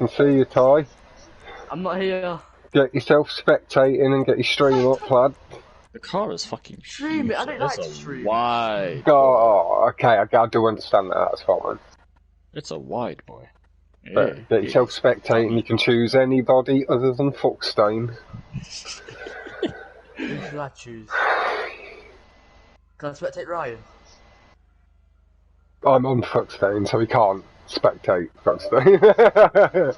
can see you, Ty. I'm not here. Get yourself spectating and get your stream up, lad. The car is fucking Stream it, I don't like to stream. Wide. Oh, okay, I do understand that, that's fine. It's a wide boy. But get yourself spectating, you can choose anybody other than Fuxtain. Who should I choose? Can I spectate Ryan? I'm on Fuxtain, so we can't spectate Fuxtain.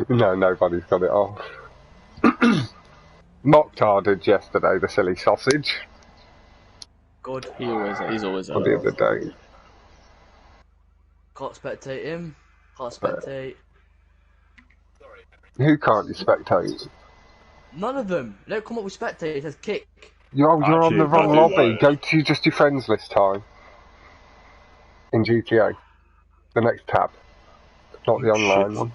No, nobody's got it off. Mokhtar did yesterday, the silly sausage. Good. He's always On the other day. Can't spectate him. Can't spectate. Who can't you spectate? None of them. They don't come up with spectate, it says kick. You're on the wrong lobby. Go to just your friends list time. In GTA. The next tab. Not the online one.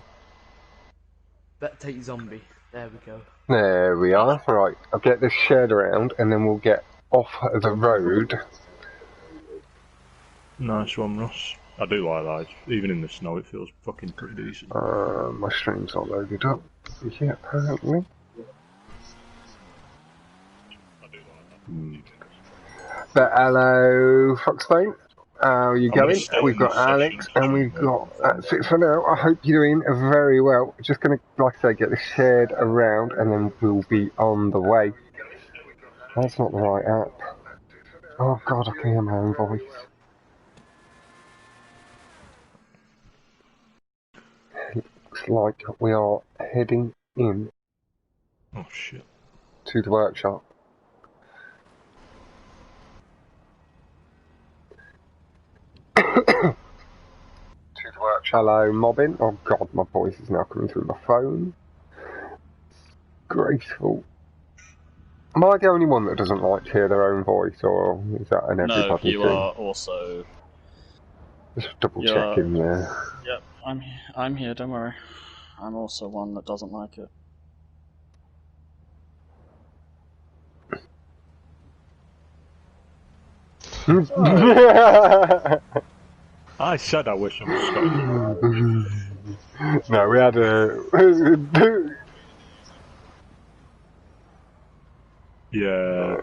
Spectate zombie. There we go. There we are. Right, I'll get this shared around and then we'll get off the road. Nice one, Ross. I do like that. Even in the snow, it feels fucking pretty decent. My stream's not loaded up. Yeah, apparently. I do like that. But hello, Fuxtain. How are you going? We've got Alex and we've got... That's it for now. I hope you're doing very well. Just going to, like I say, get this shared around and then we'll be on the way. That's not the right app. Oh God, I can hear my own voice. Looks like we are heading in. Oh shit. To the workshop. To the workshop. Hello, mobbing. Oh God, my voice is now coming through my phone. Graceful. Am I the only one that doesn't like to hear their own voice, or is that an everybody thing? No, you are also... Just double checking, yeah. Yep, I'm here, don't worry. I'm also one that doesn't like it. I said I wish I was Scottish. No, we had a... Yeah.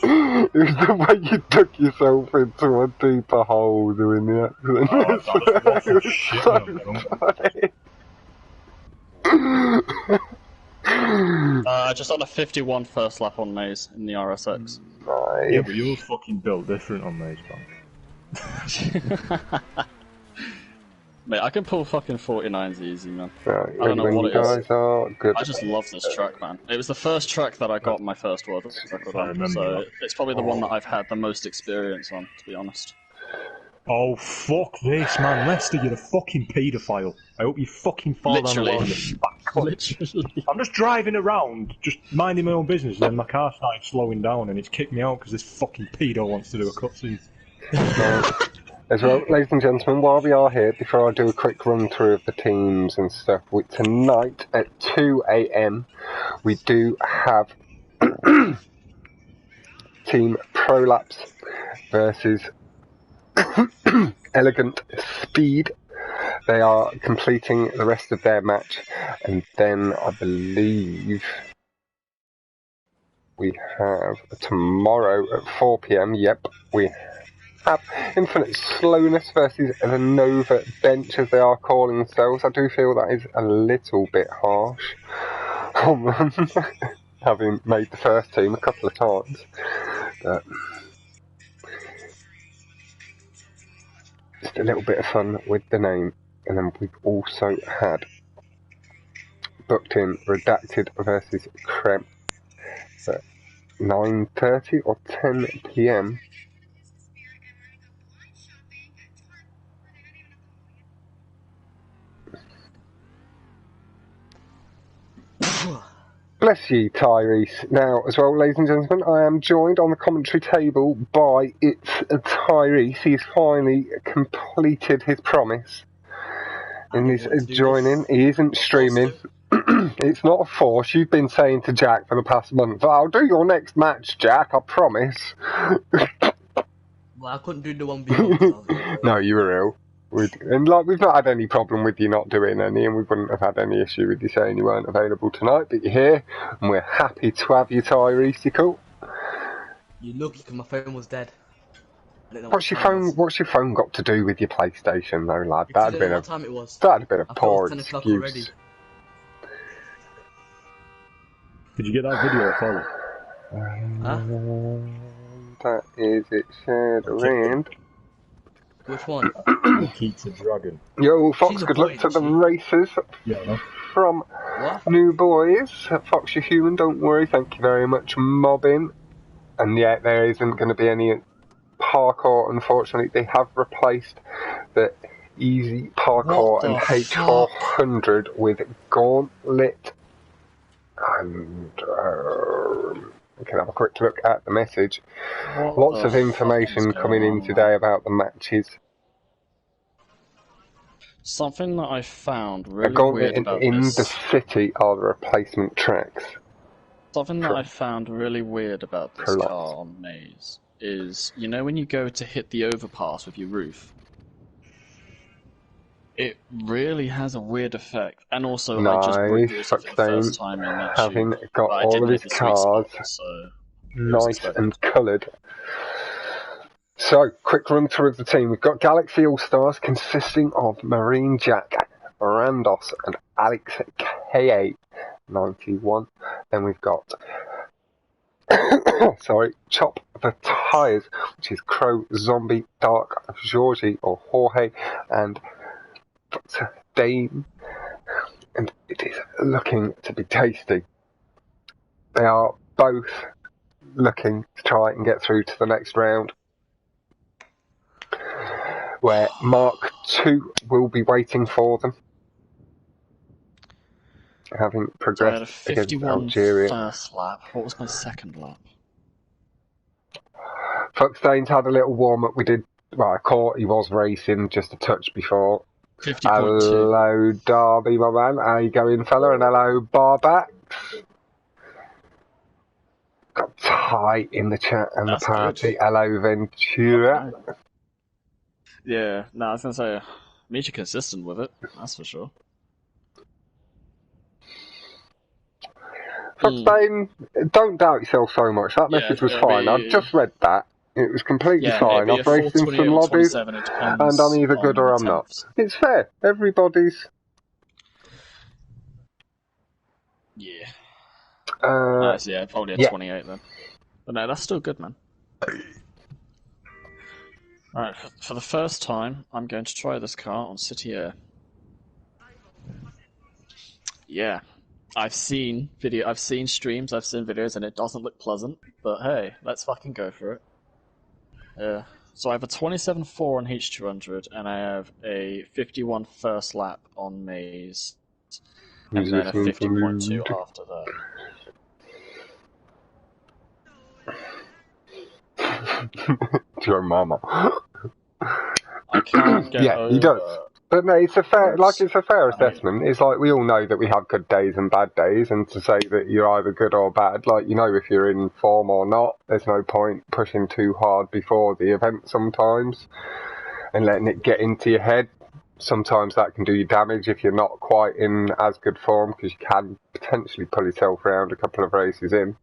It was the way you took yourself into a deeper hole doing the accent. It was so funny. Just on a 51 first lap on Maze in the RSX. Nice. Yeah, but you're fucking built different on Maze, man. Mate, I can pull fucking 49s easy, man. Right, I don't know what it is. Are good. I just love this track, man. It was the first track that I got my first world record on, so it's probably the one that I've had the most experience on, to be honest. Oh, fuck this, man. Lester, you're a fucking paedophile. I hope you fucking fall down the wall. Literally. I'm just driving around, just minding my own business, and then my car started slowing down, and it's kicked me out because this fucking pedo wants to do a cutscene. As well, ladies and gentlemen, while we are here, before I do a quick run through of the teams and stuff, tonight at 2 AM we do have Team Prolapse versus Elegant Speed. They are completing the rest of their match, and then I believe we have tomorrow at 4 PM. Yep, we have Infinite Slowness versus the Nova Bench, as they are calling themselves. I do feel that is a little bit harsh on them, having made the first team a couple of times. But just a little bit of fun with the name. And then we've also had booked in Redacted versus Creme at 9:30 or 10 PM. Bless you, Tyrese. Now, as well, ladies and gentlemen, I am joined on the commentary table by Tyrese. He's finally completed his promise. And he's joining. He isn't streaming. It's not a force. You've been saying to Jack for the past month, I'll do your next match, Jack, I promise. Well, I couldn't do the one beyond. So, yeah. No, you were ill. And like, we've not had any problem with you not doing any, and we wouldn't have had any issue with you saying you weren't available tonight, but you're here, and we're happy to have you, Tyrese. You're lucky because my phone was dead. I didn't know What's what your time it phone? was. What's your phone got to do with your PlayStation, though, lad? I didn't know what time it was. That'd been a I thought poor it was 10 o'clock excuse. already. Did you get that video of Folly? That is it shared around. Which one? Keats the Dragon. Yo, Fox, She's a good boy, luck to the isn't she? races Yeah, I know. from What? New Boys. Fox, you're human, don't worry. Thank you very much, mobbing. And yet, there isn't going to be any parkour, unfortunately. They have replaced the easy parkour What and the H400 with Gauntlet. And we can have a quick look at the message. What Lots the of information fuck is coming going in on, today man? about the matches. Something that I found A really Gauntlet weird about in this. the city are the replacement tracks. Something that I found really weird about this Prolapse. car on Maze is, you know, when you go to hit the overpass with your roof, it really has a weird effect. And also, I just broke Nice, this for the first Fuxtain, time in that having tube. got But I all did of hit his the sweet spot, cars so it was nice expected. and coloured. So, quick run through of the team. We've got Galaxy Allstars consisting of MarineJack, Rhandoss and Alexka 91. Then we've got Chop the Tires, which is CrooZomby, DarkGheorghe or Jorge, and Fuxtain. And it is looking to be tasty. They are both looking to try and get through to the next round, where Mark II will be waiting for them, having So I had a progressed against 51 Algeria. first lap. What was my second lap? Fuxtain's had a little warm-up. I caught he was racing just a touch before. 50.2. Hello, Darby, my man. How you going, fella? And hello, Barbax. Got tight in the chat and That's the party. good. Hello, Ventura. Okay. Yeah, no, I was going to say, means you're consistent with it, that's for sure. Fuxtain, don't doubt yourself so much. That message was fine. I've just read that. It was completely fine. I've raced in some lobbies, and I'm either good or I'm not. It's fair. Everybody's. Yeah. Nice, yeah, probably a 28 then. But no, that's still good, man. Alright, for the first time, I'm going to try this car on City Air. Yeah. I've seen streams, I've seen videos, and it doesn't look pleasant, but hey, let's fucking go for it. So I have a 27.4 on H200, and I have a 51 first lap on Maze, and then a 50.2 after that. Your mama. I can't get over... he does. But no, it's a fair assessment. It's like we all know that we have good days and bad days, and to say that you're either good or bad, like, you know, if you're in form or not, there's no point pushing too hard before the event sometimes and letting it get into your head. Sometimes that can do you damage if you're not quite in as good form, because you can potentially pull yourself around a couple of races in.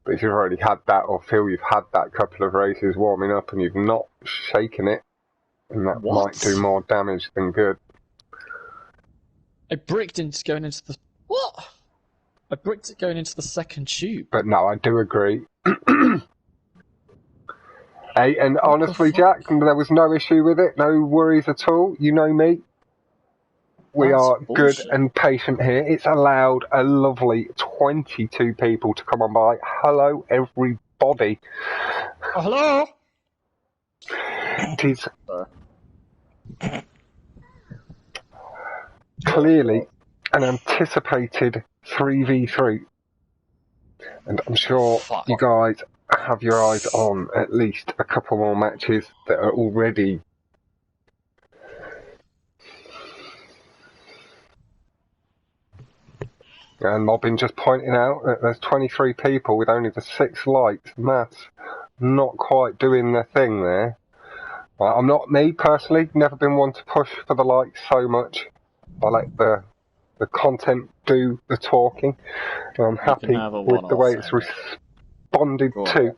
But if you've already had that, or feel you've had that couple of races warming up and you've not shaken it, and that might do more damage than good. I bricked into going into the... What? I bricked it going into the second tube. But no, I do agree. Hey, and honestly, Jack, there was no issue with it, no worries at all. You know me. We are good and patient here. It's allowed a lovely 22 people to come on by. Hello, everybody. Oh, hello. It is clearly an anticipated 3v3. And I'm sure you guys have your eyes on at least a couple more matches that are already... And Mobbin just pointing out that there's 23 people with only the 6 likes, and that's not quite doing their thing there. I'm not, me personally, never been one to push for the likes so much. I let the content do the talking. I'm happy with the way it's responded to.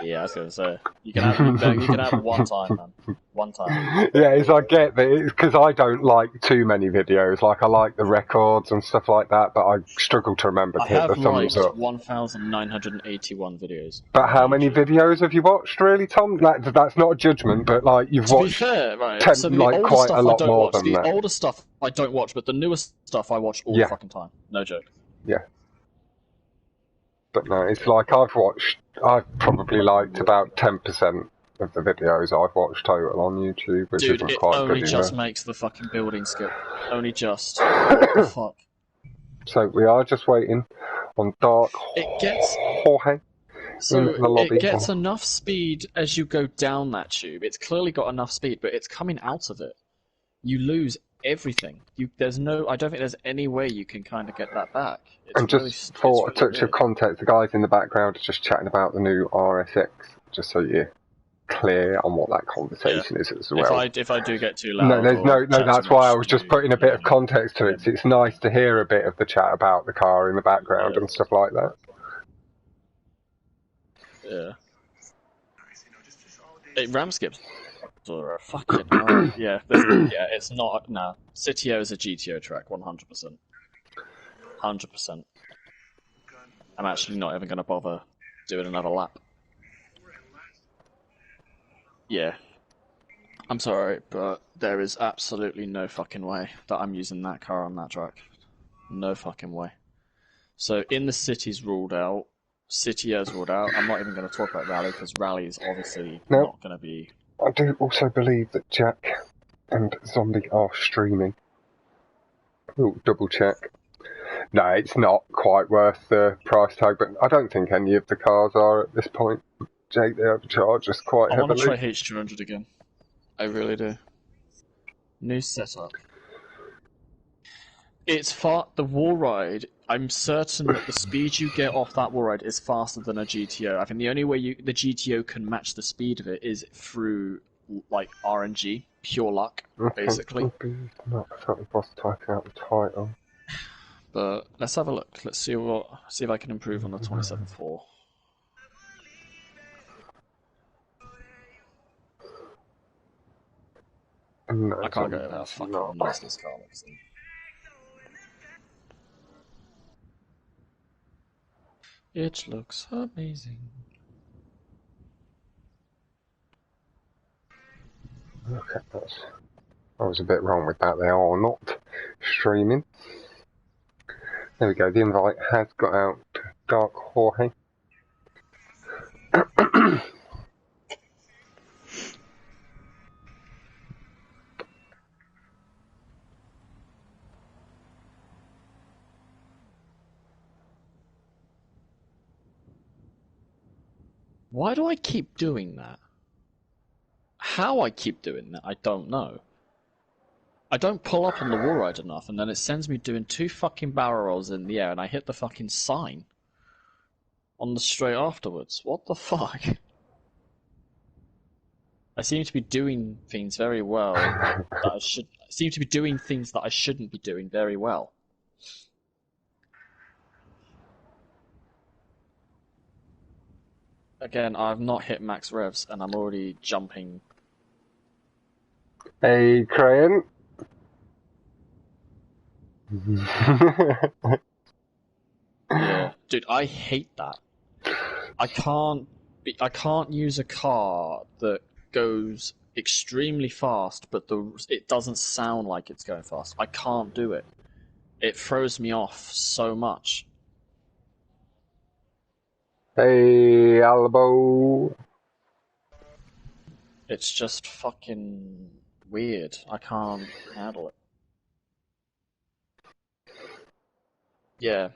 Yeah, I was gonna say you can have one time, man. One time. Yeah, I get that it's because I don't like too many videos. Like I like the records and stuff like that, but I struggle to remember to hit the thumbs up. 1,981 videos. But how many videos have you watched, really, Tom? That's not a judgment, but like you've watched. To be fair, right? 10, so like quite a lot more than that. The older stuff I don't watch, but the newest stuff I watch all the fucking time. No joke. Yeah. But no, it's like I've probably liked about 10% of the videos I've watched total on YouTube, which isn't quite good. Dude, it only just makes the fucking building skip. Only just. What the fuck? So we are just waiting on DarkGheorghe in the lobby. It gets enough speed as you go down that tube. It's clearly got enough speed, but it's coming out of it. You lose everything. I don't think there's any way you can kind of get that back. And just for a touch of context, the guys in the background are just chatting about the new RSX, just so you're clear on what that conversation is as well. If I do get too loud, no, that's why I was just putting a bit of context to it. It's nice to hear a bit of the chat about the car in the background and stuff like that. Yeah. Ram skips. Fucking hell. Yeah, it's not. No, CTO is a GTO track, 100%. 100%. I'm actually not even going to bother doing another lap. Yeah. I'm sorry, but there is absolutely no fucking way that I'm using that car on that track. No fucking way. So, in the city's ruled out, CTO's ruled out. I'm not even going to talk about Rally, because Rally is obviously not going to be... I do also believe that Jack and Zombie are streaming. We'll double check. No, it's not quite worth the price tag, but I don't think any of the cars are at this point. Jake, they overcharge us quite heavily. I want to try H200 again. I really do. New setup. It's the wall ride, I'm certain that the speed you get off that wall ride is faster than a GTO. I think the only way the GTO can match the speed of it is through, like, RNG, pure luck, basically. Not exactly boss typing out the title. But let's have a look. Let's see if I can improve on the 27.4. No, I can't get how fucking nice this car looks. It looks amazing. Okay, I was a bit wrong with that. They are not streaming. There we go. The invite has got out to DarkGheorghe. Why do I keep doing that? How I keep doing that, I don't know. I don't pull up on the wall ride enough, and then it sends me doing 2 fucking barrel rolls in the air, and I hit the fucking sign on the straight afterwards. What the fuck? I seem to be doing things very well that I seem to be doing things that I shouldn't be doing very well. Again, I've not hit max revs, and I'm already jumping. Hey, Crayon. Yeah, dude, I hate that. I can't use a car that goes extremely fast, but it doesn't sound like it's going fast. I can't do it. It throws me off so much. Hey, Albo. It's just fucking weird. I can't handle it. Yeah.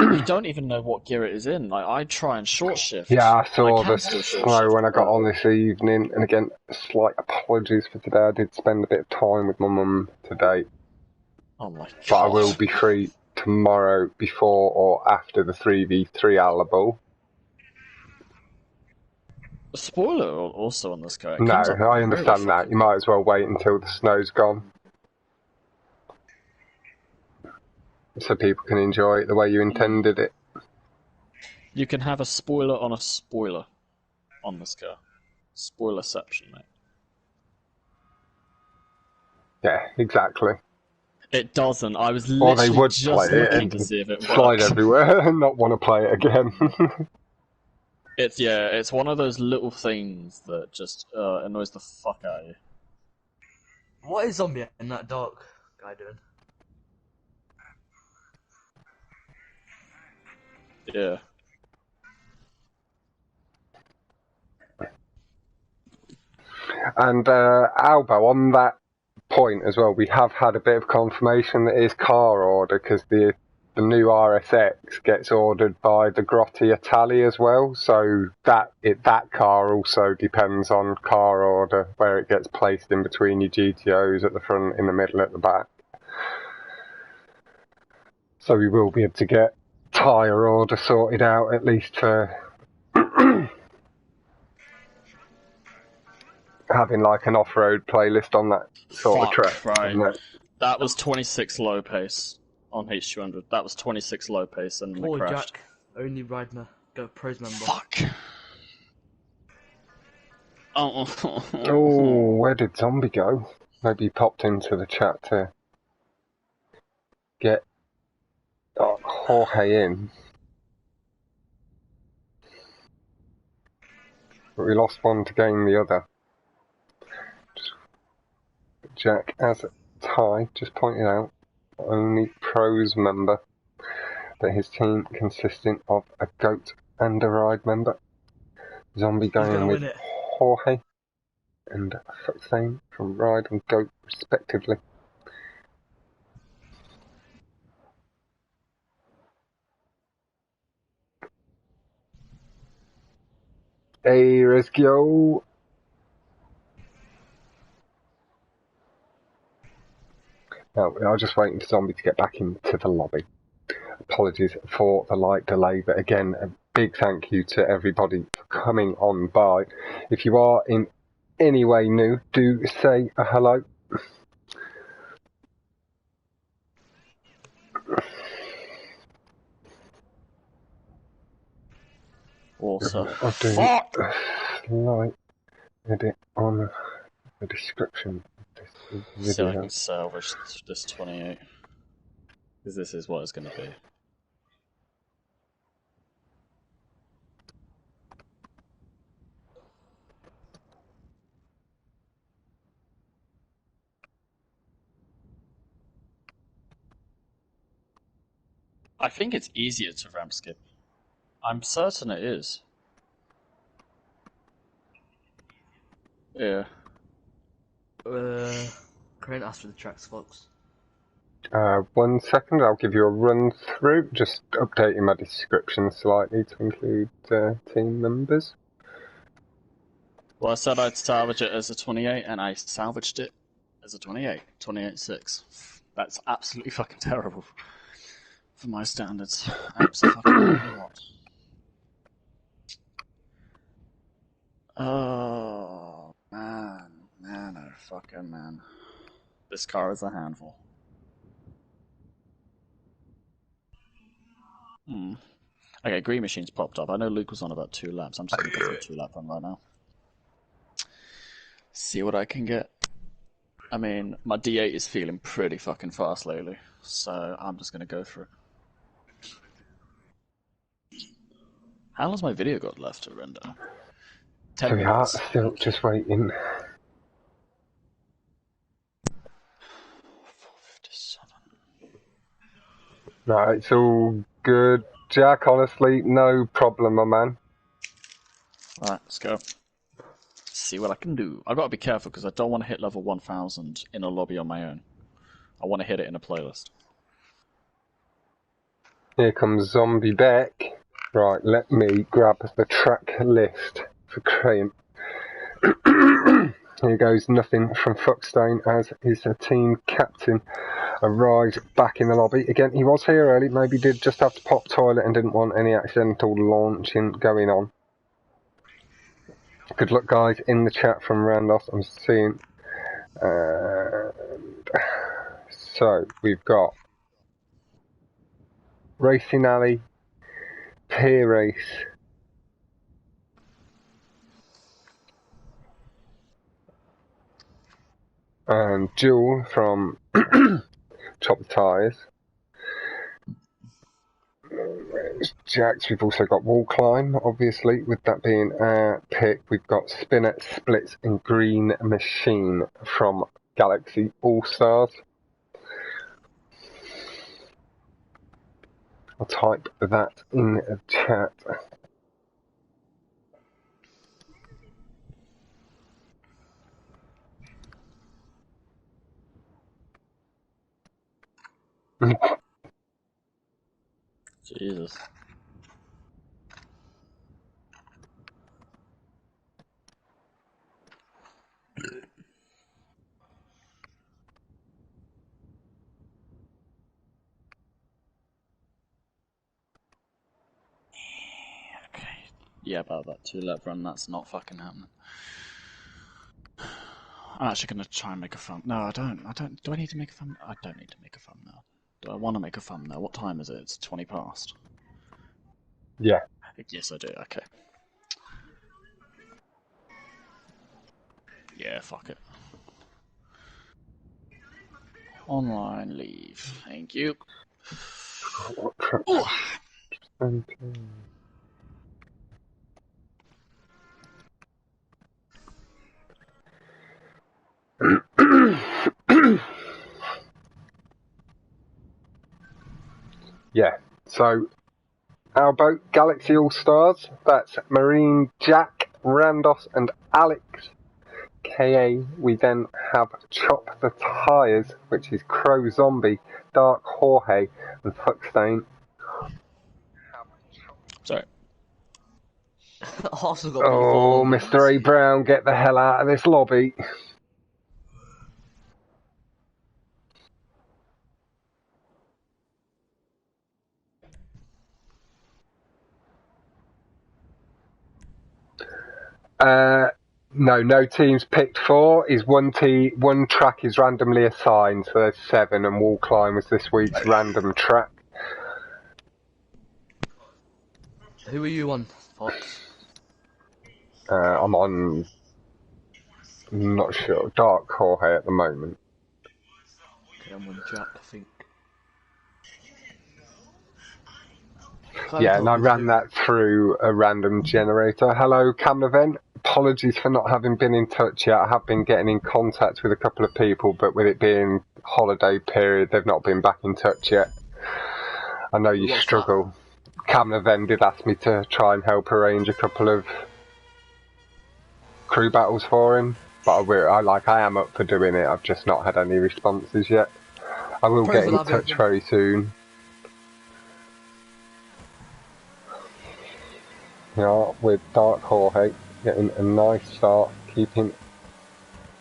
You don't even know what gear it is in. Like, I try and short shift. Yeah, I saw the snow when I got on this evening. And again, slight apologies for today. I did spend a bit of time with my mum today. Oh my god. But I will be free tomorrow before or after the 3v3 allable. A spoiler also on this car. It No, comes up I really understand that. You might as well wait until the snow's gone. So people can enjoy it the way you intended it. You can have a spoiler on a spoiler on this car. Spoilerception, mate. Yeah, exactly. It doesn't. I was Or they literally would just play it looking and to see if it slide works. everywhere and not want to play it again. It's one of those little things that just annoys the fuck out of you. What is Zombie in that dark guy doing? Yeah. And Albo, on that point as well, we have had a bit of confirmation that his car order, because the new RSX gets ordered by the Grotti Italy as well, so that car also depends on car order, where it gets placed in between your GTOs at the front, in the middle, at the back. So we will be able to get tyre order sorted out, at least for having like an off-road playlist on that sort of track. Right. That was 26 low pace on H200. That was 26 low pace and Poor it crashed. Jack, only riding a Go Pros member. Fuck. Oh, where did Zombie go? Maybe he popped into the chat to get Jorge in. But we lost one to gain the other. Jack, as Ty just pointed out, only pros member, but his team consisting of a goat and a ride member. Zombie going with Jorge and Fuxtain from ride and goat respectively. Hey, Rescue! No, I was just waiting for Zombie to get back into the lobby. Apologies for the light delay, but again, a big thank you to everybody for coming on by. If you are in any way new, do say a hello. Also, I'll do fuck! a slight edit on the description of this video. See if I can salvage this 28. Because this is what it's going to be. I think it's easier to ramp skip. I'm certain it is. Yeah. Crane asked for the tracks, folks. 1 second, I'll give you a run through, just updating my description slightly to include team members. Well, I said I'd salvage it as a 28, and I salvaged it as a 28. 28.6. That's absolutely fucking terrible. For my standards. Absolutely not. Oh, man. Man, oh fucking man. This car is a handful. Okay, Green Machine's popped up. I know Luke was on about 2 laps. I'm just going to go for a 2-lap run right now. See what I can get. I mean, my D8 is feeling pretty fucking fast lately, so I'm just going to go for it. How long's my video got left to render? 10 So we are minutes. still just waiting. 4:57. No, it's all good, Jack. Honestly, no problem, my man. Alright, let's go. See what I can do. I've got to be careful because I don't want to hit level 1000 in a lobby on my own. I want to hit it in a playlist. Here comes Zombie back. Right, let me grab the track list for Graham. Here goes nothing from Fuxtain as his team captain. arrived back in the lobby. Again, he was here early, maybe did just have to pop toilet and didn't want any accidental launching going on. Good luck, guys, in the chat from Rhandoss. I'm seeing. So, we've got Racing Alley, Peer Race, and Jewel from Chop the Tyres. Jacks, we've also got Wall Climb, obviously, with that being our pick. We've got Spinner, Splits, and Green Machine from Galaxy Allstars. I'll type that in the chat. Jesus. Okay. Yeah, about that 2-lap run, that's not fucking happening. I'm actually gonna try and make a thumb. No, I don't. Do I need to make a thumb? I don't need to make a thumbnail. Do I want to make a thumbnail? What time is it? It's 20 past. Yeah. Yes, I do. Okay. Yeah, fuck it. Online leave. Thank you. Yeah, so our boat, Galaxy All-Stars, that's MarineJack, Rhandoss and Alexka. We then have Chop the Tyres, which is CrooZomby, DarkGheorghe and Fuxtain. Sorry. Also got Oh, Mr. A. Brown, get the hell out of this lobby. No teams picked for. One track is randomly assigned, so there's 7, and Wall Climb was this week's random track. Who are you on, Fox? I'm on, not sure, DarkGheorghe at the moment. Okay, I'm on Jack, I think. Yeah, and I ran that through a random generator. Hello, Cam Event. Apologies for not having been in touch yet. I have been getting in contact with a couple of people, but with it being holiday period, they've not been back in touch yet. I know you struggle. Cam Event did ask me to try and help arrange a couple of crew battles for him, but I am up for doing it. I've just not had any responses yet. I will get in touch very soon. Yeah, with DarkGheorghe getting a nice start, keeping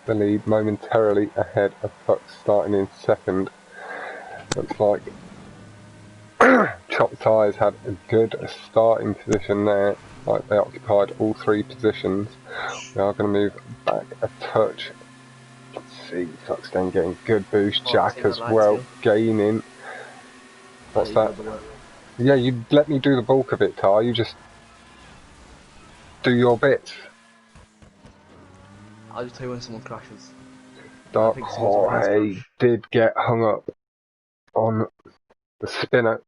the lead momentarily ahead of Fuxtain starting in second. Looks like Chop Tyres had a good starting position there, like they occupied all 3 positions. We are going to move back a touch. Let's see, Fuxtain getting good boost, Jack as well, gaining. What's that? Yeah, you let me do the bulk of it, Tar, you just do your bits. I'll just tell you when someone crashes. DarkGheorghe did get hung up on the spinner.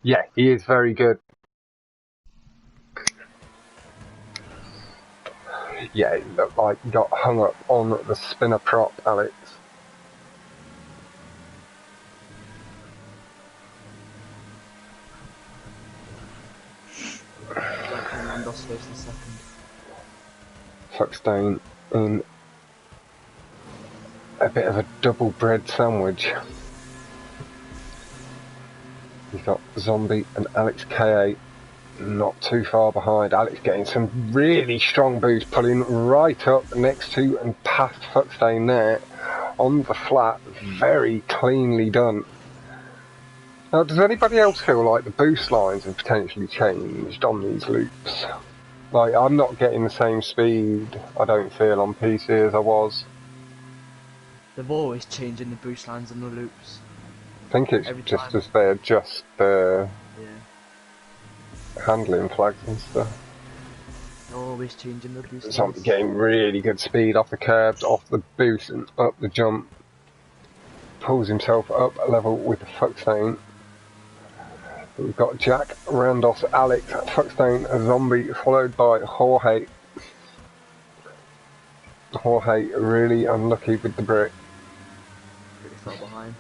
Yeah, he is very good. Yeah, it looked like he got hung up on the spinner prop, Alex. Fuxtain in a bit of a double bread sandwich. He's got Zombie and Alexka not too far behind. Alex getting some really strong boost, pulling right up next to and past Fuxtain there. on the flat, very cleanly done. Now, does anybody else feel like the boost lines have potentially changed on these loops? Like, I'm not getting the same speed, I don't feel, on PC as I was. They're always changing the boost lines and the loops. I think it's Every just time. as they adjust the Yeah. handling flags and stuff. They're always changing the boost So I'm lines. getting really good speed off the curbs, off the boost and up the jump. Pulls himself up a level with the Fuxtain. We've got Jack, Rhandoss, Alex, Fuxtain, Zombie, followed by Jorge. Jorge really unlucky with the brick. Pretty far behind.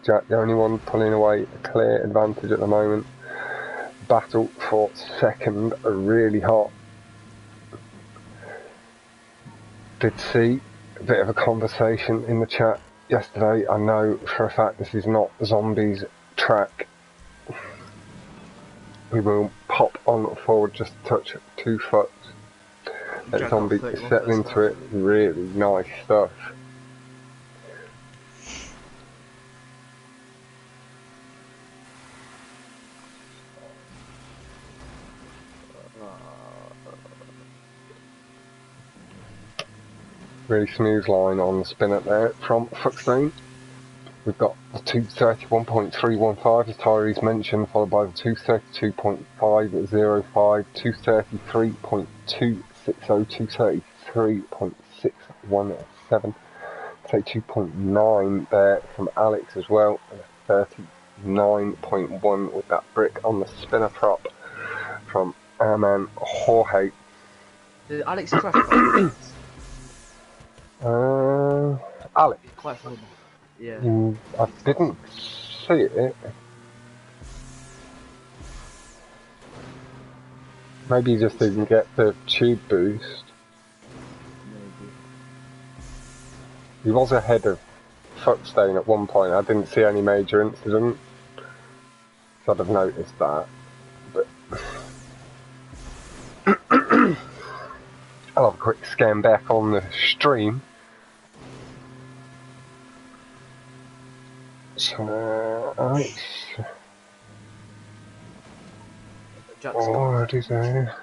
Jack, the only one pulling away a clear advantage at the moment. Battle for second, really hot. Did see a bit of a conversation in the chat yesterday. I know for a fact this is not Zombie's track. We will pop on forward just a touch, 2 foot. Let Zombie settle into it. Really nice stuff. Really smooth line on the spin up there from Fuxtain. We've got the 231.315 as Tyree's mentioned, followed by the 232.505, 233.260, 233.617, take 2.9 there from Alex as well, and 39.1 with that brick on the spinner prop from our man Jorge. Did Alex crash? Alex. Quite horrible. Yeah. I didn't see it. Maybe he just didn't get the tube boost. Maybe. He was ahead of Fuxtain at one point. I didn't see any major incident. So I'd have noticed that. But I'll have a quick scan back on the stream. So, Alex. What is there?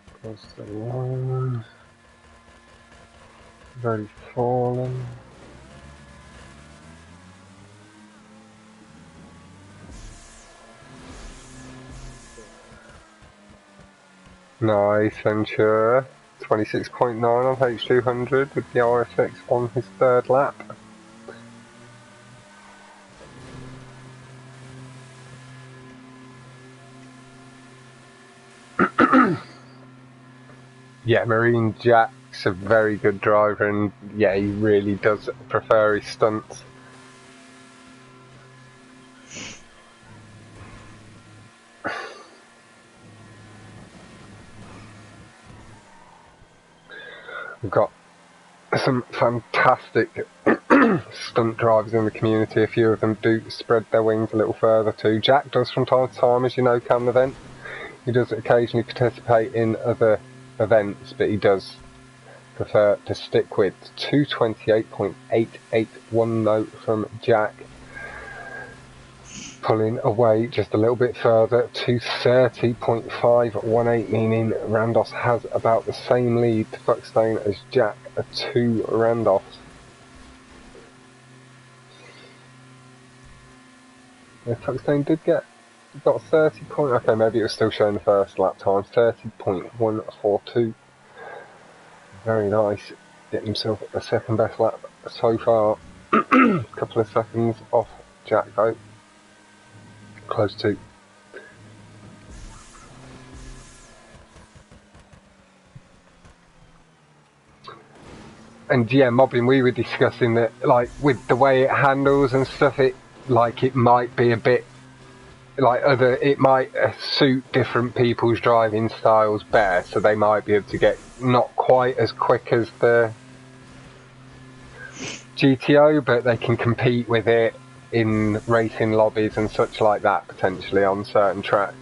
Across the line. Very fallen. Nice, Ventura. 26.9 on H200 with the RFX on his third lap. Yeah, MarineJack's a very good driver, and yeah, he really does prefer his stunts. We've got some fantastic stunt drivers in the community. A few of them do spread their wings a little further too. Jack does from time to time, as you know, Cam event. He does occasionally participate in other events, but he does prefer to stick with 228.881 note from Jack. Pulling away just a little bit further, 230.518, meaning Rhandoss has about the same lead to Fuxtain as Jack, a 2 Rhandoss. Yeah, Fuxtain did got 30 point, okay, maybe it was still showing the first lap time, 30.142. Very nice, getting himself the second best lap so far. A couple of seconds off Jack though. Close to. And yeah, Moblin, we were discussing that, like, with the way it handles and stuff, it might be a bit, it might suit different people's driving styles better, so they might be able to get not quite as quick as the GTO, but they can compete with it in racing lobbies and such like that, potentially, on certain tracks.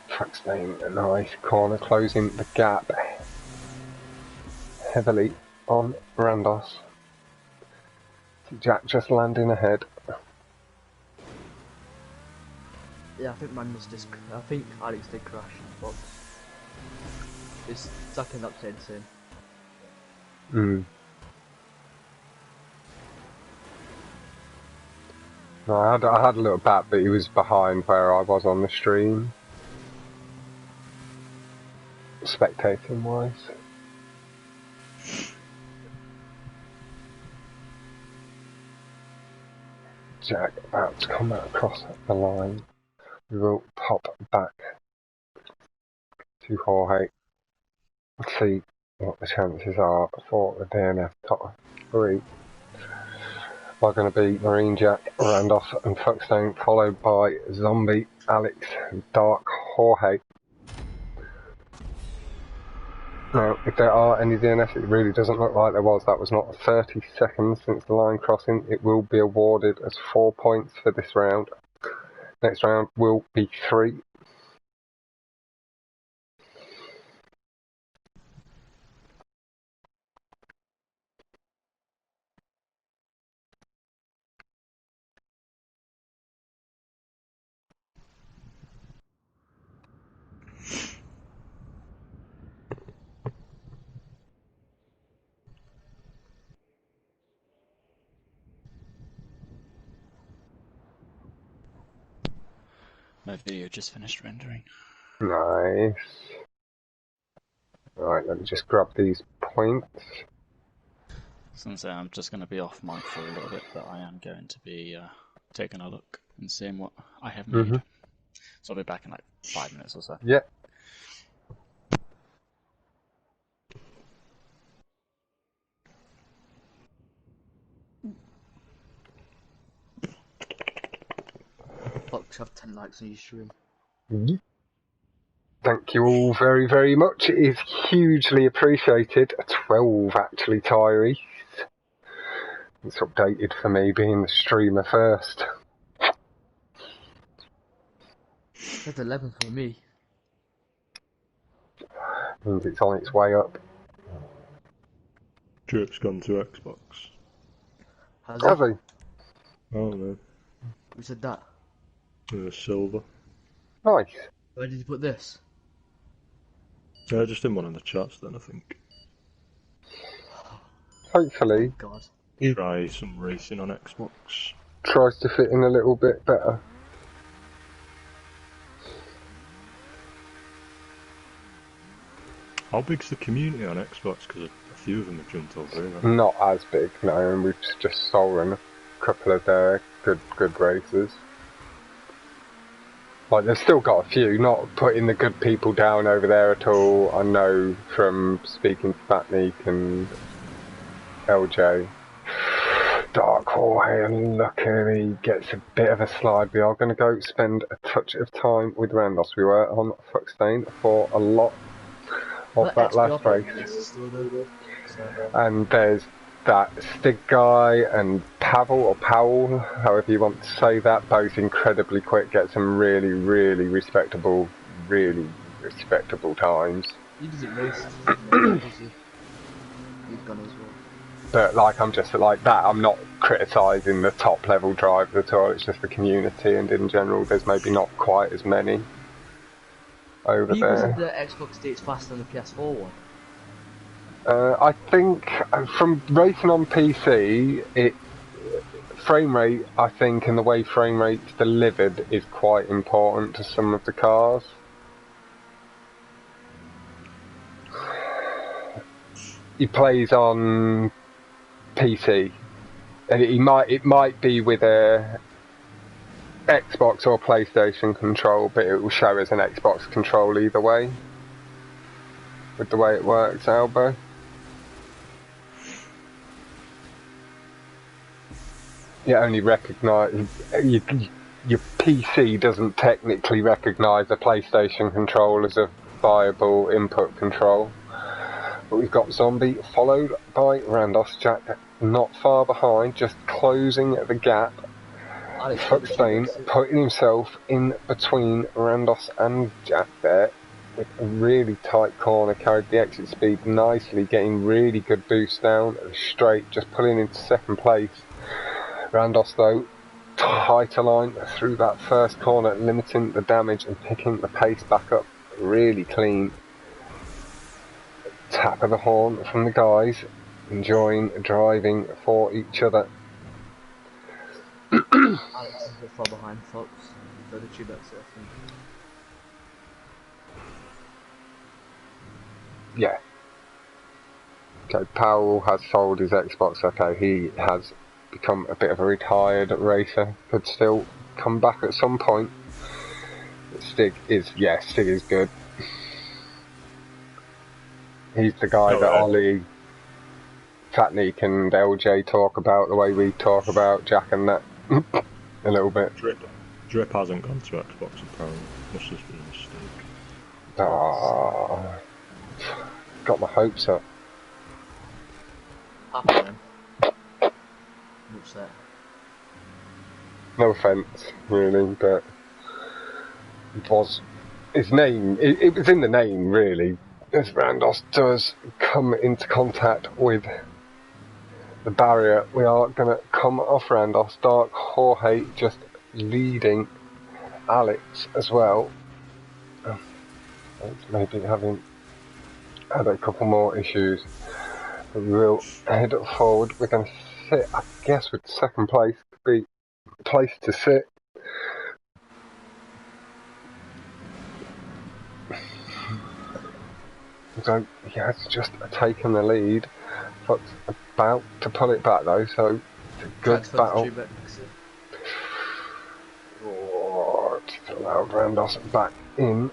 Fuxtain, a nice corner, closing the gap heavily on Rhandoss. Jack just landing ahead. Yeah, I think I think Alex did crash, but it's exactly up the same. No, I had a little bat, but he was behind where I was on the stream, spectating wise. Jack about to come across the line. We will pop back to Jorge. Let's see what the chances are for the DNF top 3. Are going to be MarineJack, Rhandoss and Fuxtain, followed by Zombie, Alex and DarkGheorghe. Now, if there are any DNFs, it really doesn't look like there was. That was not 30 seconds since the line crossing. It will be awarded as 4 points for this round. Next round will be 3. My video just finished rendering. Nice. Right, let me just grab these points. Since I'm just going to be off mic for a little bit, but I am going to be taking a look and seeing what I have made. So I'll be back in like 5 minutes or so. Yeah. Fox have 10 likes on your stream. Thank you all very, very much. It is hugely appreciated. 12 actually, Tyrese. It's updated for me being the streamer first. That's 11 for me. Means it's on its way up. Jerk's gone to Xbox. Has Has he? he? Oh no. Who said that? Silver. Nice. Where did you put this? Yeah, just in one of the chats then, I think. Hopefully. Oh God. Try some racing on Xbox. Tries to fit in a little bit better. How big's the community on Xbox? Because a few of them have jumped over here. Not as big, no, and we've just stolen a couple of their good races. Like, they've still got a few, not putting the good people down over there at all. I know from speaking to Batnik and LJ. DarkGheorghe, and luckily he gets a bit of a slide. We are going to go spend a touch of time with Rhandoss. We were on Fuxtain for a lot of that last race. And there's that Stig guy and Pavel, or Powell, however you want to say that, both incredibly quick, get some really respectable times. He doesn't race. He's gone as well. But like, I'm just like that, I'm not criticising the top level drivers at all, it's just the community, and in general there's maybe not quite as many over there. Wasn't the Xbox dates faster than the PS4 one? I think from racing on PC, frame rate, I think, and the way frame rate's delivered is quite important to some of the cars. He plays on PC, and it might be with a Xbox or PlayStation control, but it will show as an Xbox control either way, with the way it works, Albo. You only recognise your PC doesn't technically recognise a PlayStation control as a viable input control. But we've got Zombie followed by Rhandoss. Jack not far behind, just closing the gap. Fuxtain putting himself in between Rhandoss and Jack there with a really tight corner, carried the exit speed nicely, getting really good boost down and straight, just pulling into second place. Rhandoss though, tighter line through that first corner, limiting the damage and picking the pace back up really clean. Tap of the horn from the guys, enjoying driving for each other. Alex is a bit far behind Fox, so the tube exit, I think. Yeah. Okay, Powell has sold his Xbox. Okay, he has become a bit of a retired racer. Could still come back at some point. Stig is good. He's the guy that Ollie, Fatnik and LJ talk about the way we talk about Jack and that. A little bit. Drip hasn't gone to Xbox apparently. Must have been a mistake. Ah, got my hopes up. Happy then. What's that? No offence, really, but it was his name. It was in the name, really. As Rhandoss does come into contact with the barrier, we are going to come off Rhandoss. DarkGheorghe just leading Alex as well. Maybe having had a couple more issues. But we will head forward. We're going to sit, I guess, with second place to be the place to sit. So he has just taken the lead. Fox about to pull it back though, so it's a good battle. Oh, it's allowed Rhandoss back in.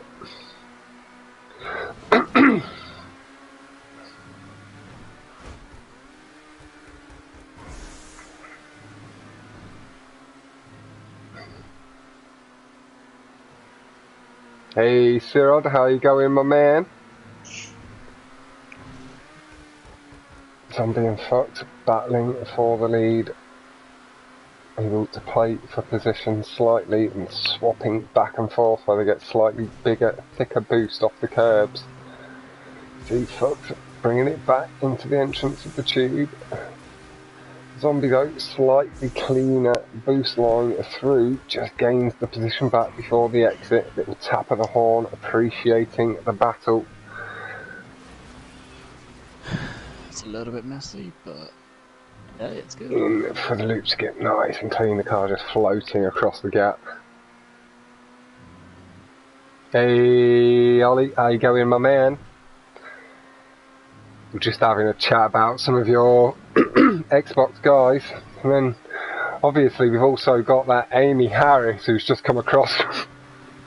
Hey Cyril, how you going, my man? Zombie and Fox battling for the lead, able to play for position slightly and swapping back and forth where they get slightly bigger, thicker boost off the curbs. See Fox bringing it back into the entrance of the tube. Zombie though, slightly cleaner boost line through, just gains the position back before the exit. Little tap of the horn, appreciating the battle. It's a little bit messy, but yeah, it's good. In for the loop skip, nice and clean. The car just floating across the gap. Hey Ollie, how you going, my man? We're just having a chat about some of your Xbox guys, and then obviously we've also got that Amy Harris who's just come across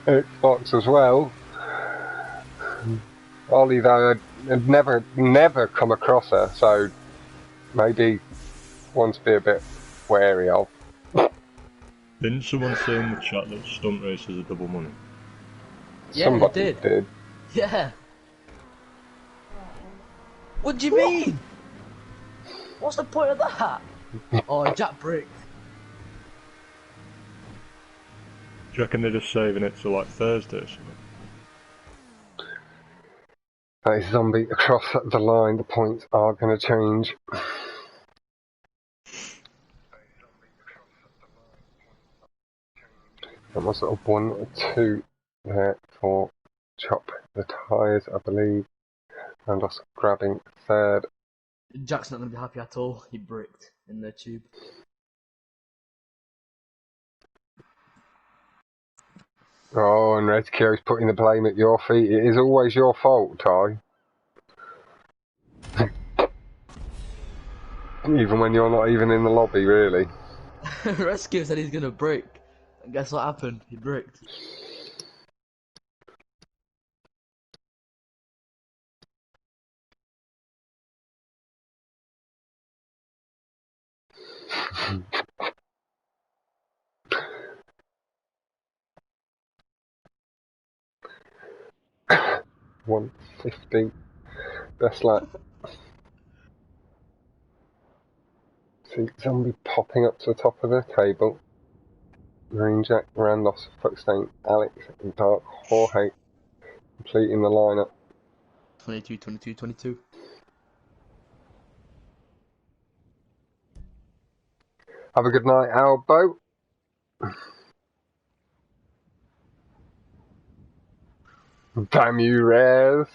Xbox as well. Ollie though had never come across her, so maybe one to be a bit wary of. Didn't someone say in the chat that stunt races are double money? Yeah, Somebody did. Yeah. What do you mean? What's the point of that? Oh, Jack bricked. Do you reckon they're just saving it to like Thursday or something? That is Zombie across the line. The points are going to change. That was sort of 1 or 2 there for Chop the tyres, I believe. And us grabbing third. Jack's not going to be happy at all. He bricked in the tube. Oh, and RedKio's putting the blame at your feet. It is always your fault, Ty. Even when you're not even in the lobby, really. Rescue said he's going to brick. And guess what happened? He bricked. 150. Best lap. See Zombie popping up to the top of the table. MarineJack, Rhandoss, Fuxtain, Alex, and DarkGheorghe completing the lineup. 22, 22, 22. Have a good night, Albo. Damn you, Rez.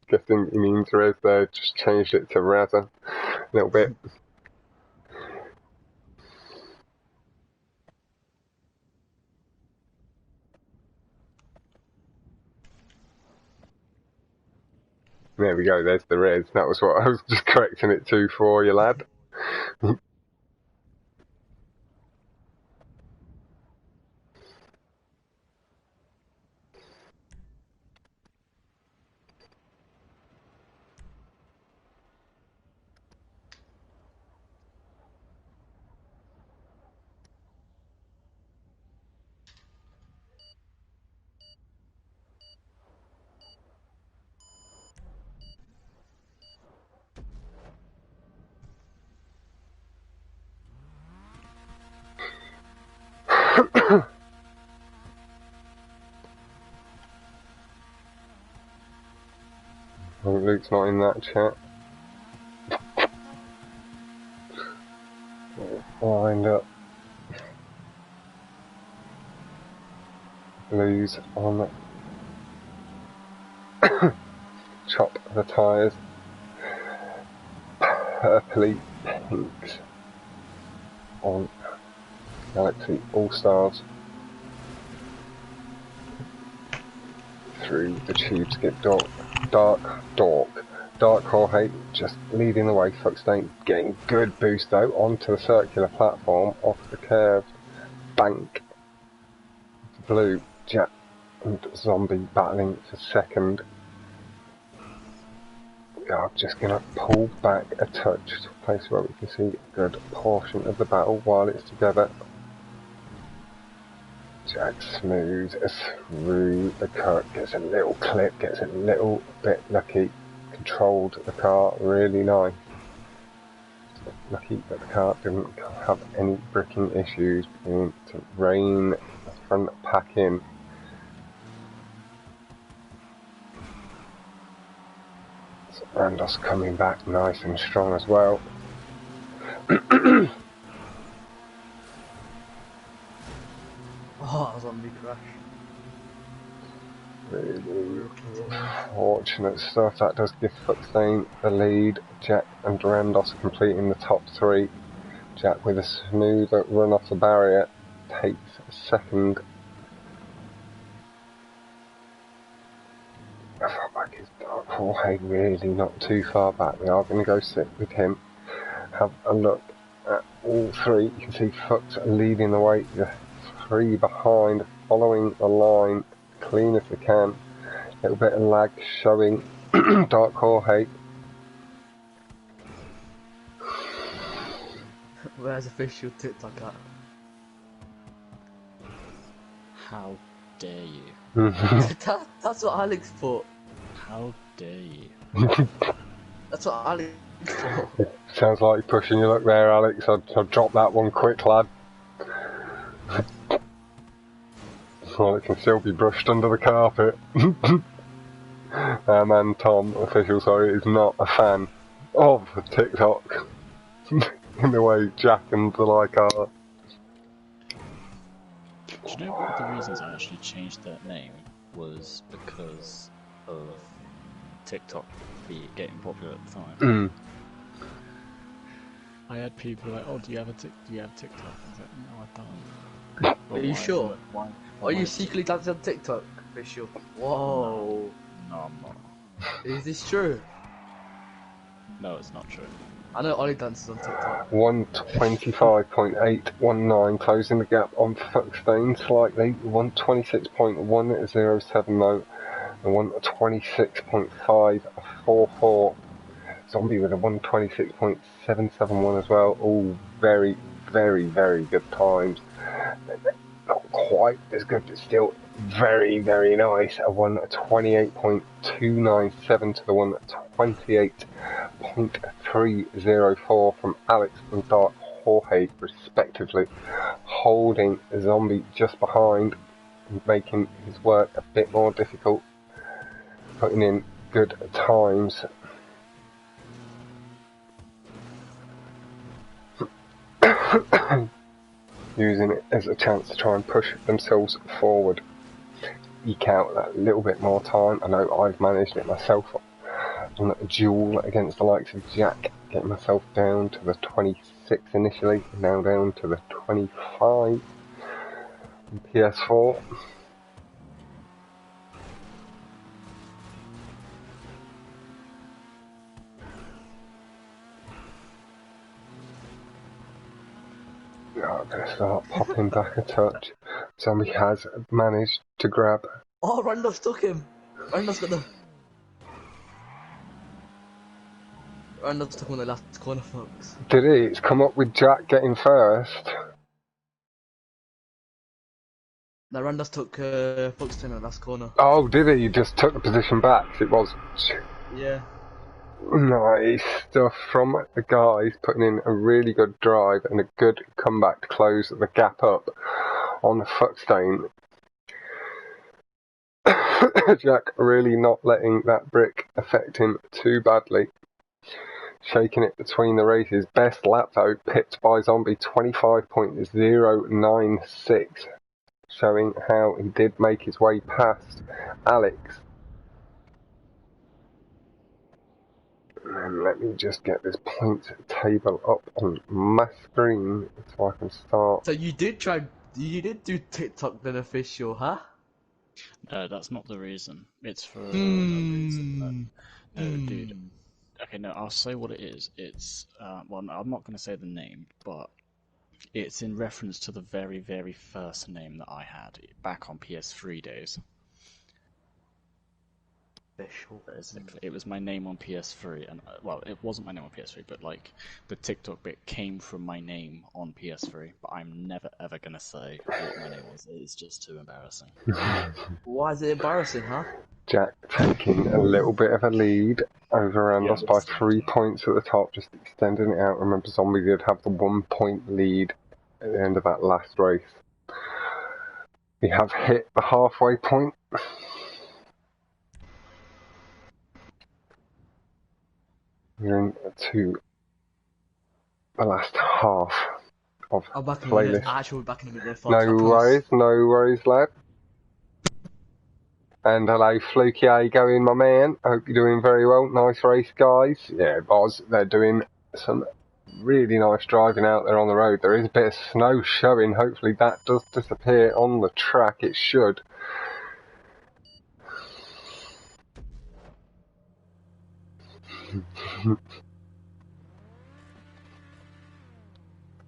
Guessing he means Rez there, just changed it to Razza a little bit. There we go, there's the Rez. That was what I was just correcting it to for you, lad. Oh, Luke's not in that chat. Lined up. Blues on chop the tyres. Purpley pinks on Galaxy Allstars. Through the tube skip DarkGheorghe just leading the way. Fuxtain getting good boost though onto the circular platform off the curved bank. Blue, Jack and Zombie battling for second. We are just going to pull back a touch to a place where we can see a good portion of the battle while it's together. Jack smooths through the cut, gets a little clip, gets a little bit lucky, controlled the car really nice. Lucky that the car didn't have any braking issues, beginning to rein the front pack in. So Rhandoss coming back nice and strong as well. Oh, Zombie crash. Really fortunate stuff. That does give Fuxtain the lead. Jack and Rhandoss completing the top three. Jack with a smooth run off the barrier takes second. I felt like his DarkGheorghe really not too far back. We are going to go sit with him. Have a look at all three. You can see Fux leading the way. The three behind, following the line clean as they can. A little bit of lag showing DarkGheorghe. Where's official TikTok at? How dare you? That's what Alex put. How dare you? That's what Alex put. Sounds like you're pushing your luck there, Alex. I'll drop that one quick, lad. Well, it can still be brushed under the carpet. Our man Tom, official, sorry, is not a fan of TikTok in the way Jack and the like are. Do you know one of the reasons I actually changed that name was because of TikTok getting popular at the time? I had people like, "Oh, do you have TikTok?" I was like, "No, I don't." Are you sure? Why? Are you secretly dancing on TikTok, official? Whoa. No, I'm not. Is this true? No, it's not true. I know Ollie dances on TikTok. 125.819, closing the gap on Fuxtain slightly. 126.107 though, and 126.544. Zombie with a 126.771 as well. All very, very, very good times. Not quite as good, but still very, very nice. A 1:28.297 to the 1:28.304 from Alex and DarkGheorghe, respectively, holding Zombie just behind, making his work a bit more difficult, putting in good times. Using it as a chance to try and push themselves forward, eke out that little bit more time. I know I've managed it myself on a duel against the likes of Jack, getting myself down to the 26 initially, now down to the 25 on PS4. I'm going to start popping back a touch. Zombie has managed to grab. Oh, Rhandoss took him. Rhandoss got the. Rhandoss took him on the last corner, folks. Did he? It's come up with Jack getting first. No, Rhandoss took Fuxtain on the last corner. Oh, did he? He just took the position back. It was. Yeah. Nice stuff from the guys, putting in a really good drive and a good comeback to close the gap up on Fuxtain. Jack really not letting that brick affect him too badly. Shaking it between the races. Best lap though, pipped by Zombie, 25.096, showing how he did make his way past Alex. And let me just get this point table up on my screen so I can start. So you did do TikTok beneficial, huh? No, that's not the reason. It's for no reason. No, dude. Okay, no, I'll say what it is. It's, well, I'm not going to say the name, but it's in reference to the very, very first name that I had back on PS3 days. Basically, it was my name on PS3, and well, it wasn't my name on PS3, but like the TikTok bit came from my name on PS3. But I'm never ever gonna say what my name was. It's just too embarrassing. Why is it embarrassing, huh? Jack taking a little bit of a lead over Rhandoss by 3 points at the top, just extending it out. Remember, Zombie did have the 1 point lead at the end of that last race. We have hit the halfway point. We're into the last half of playlist. Actually, back in a minute. No worries, lad. And hello, Fluky, how you going, my man? Hope you're doing very well. Nice race, guys. Yeah, Boz, they're doing some really nice driving out there on the road. There is a bit of snow showing. Hopefully that does disappear on the track. It should.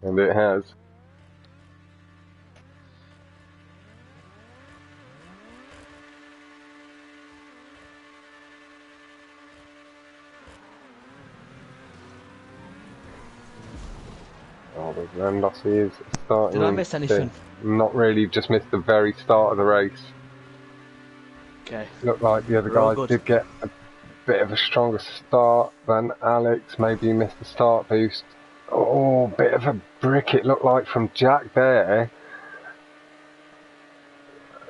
And it has. Oh, the Rhandoss is starting. Did I miss anything? Not really, just missed the very start of the race. Okay. Looked like the other guys did get a bit of a stronger start than Alex. Maybe he missed the start boost. Oh, bit of a brick it looked like from Jack there.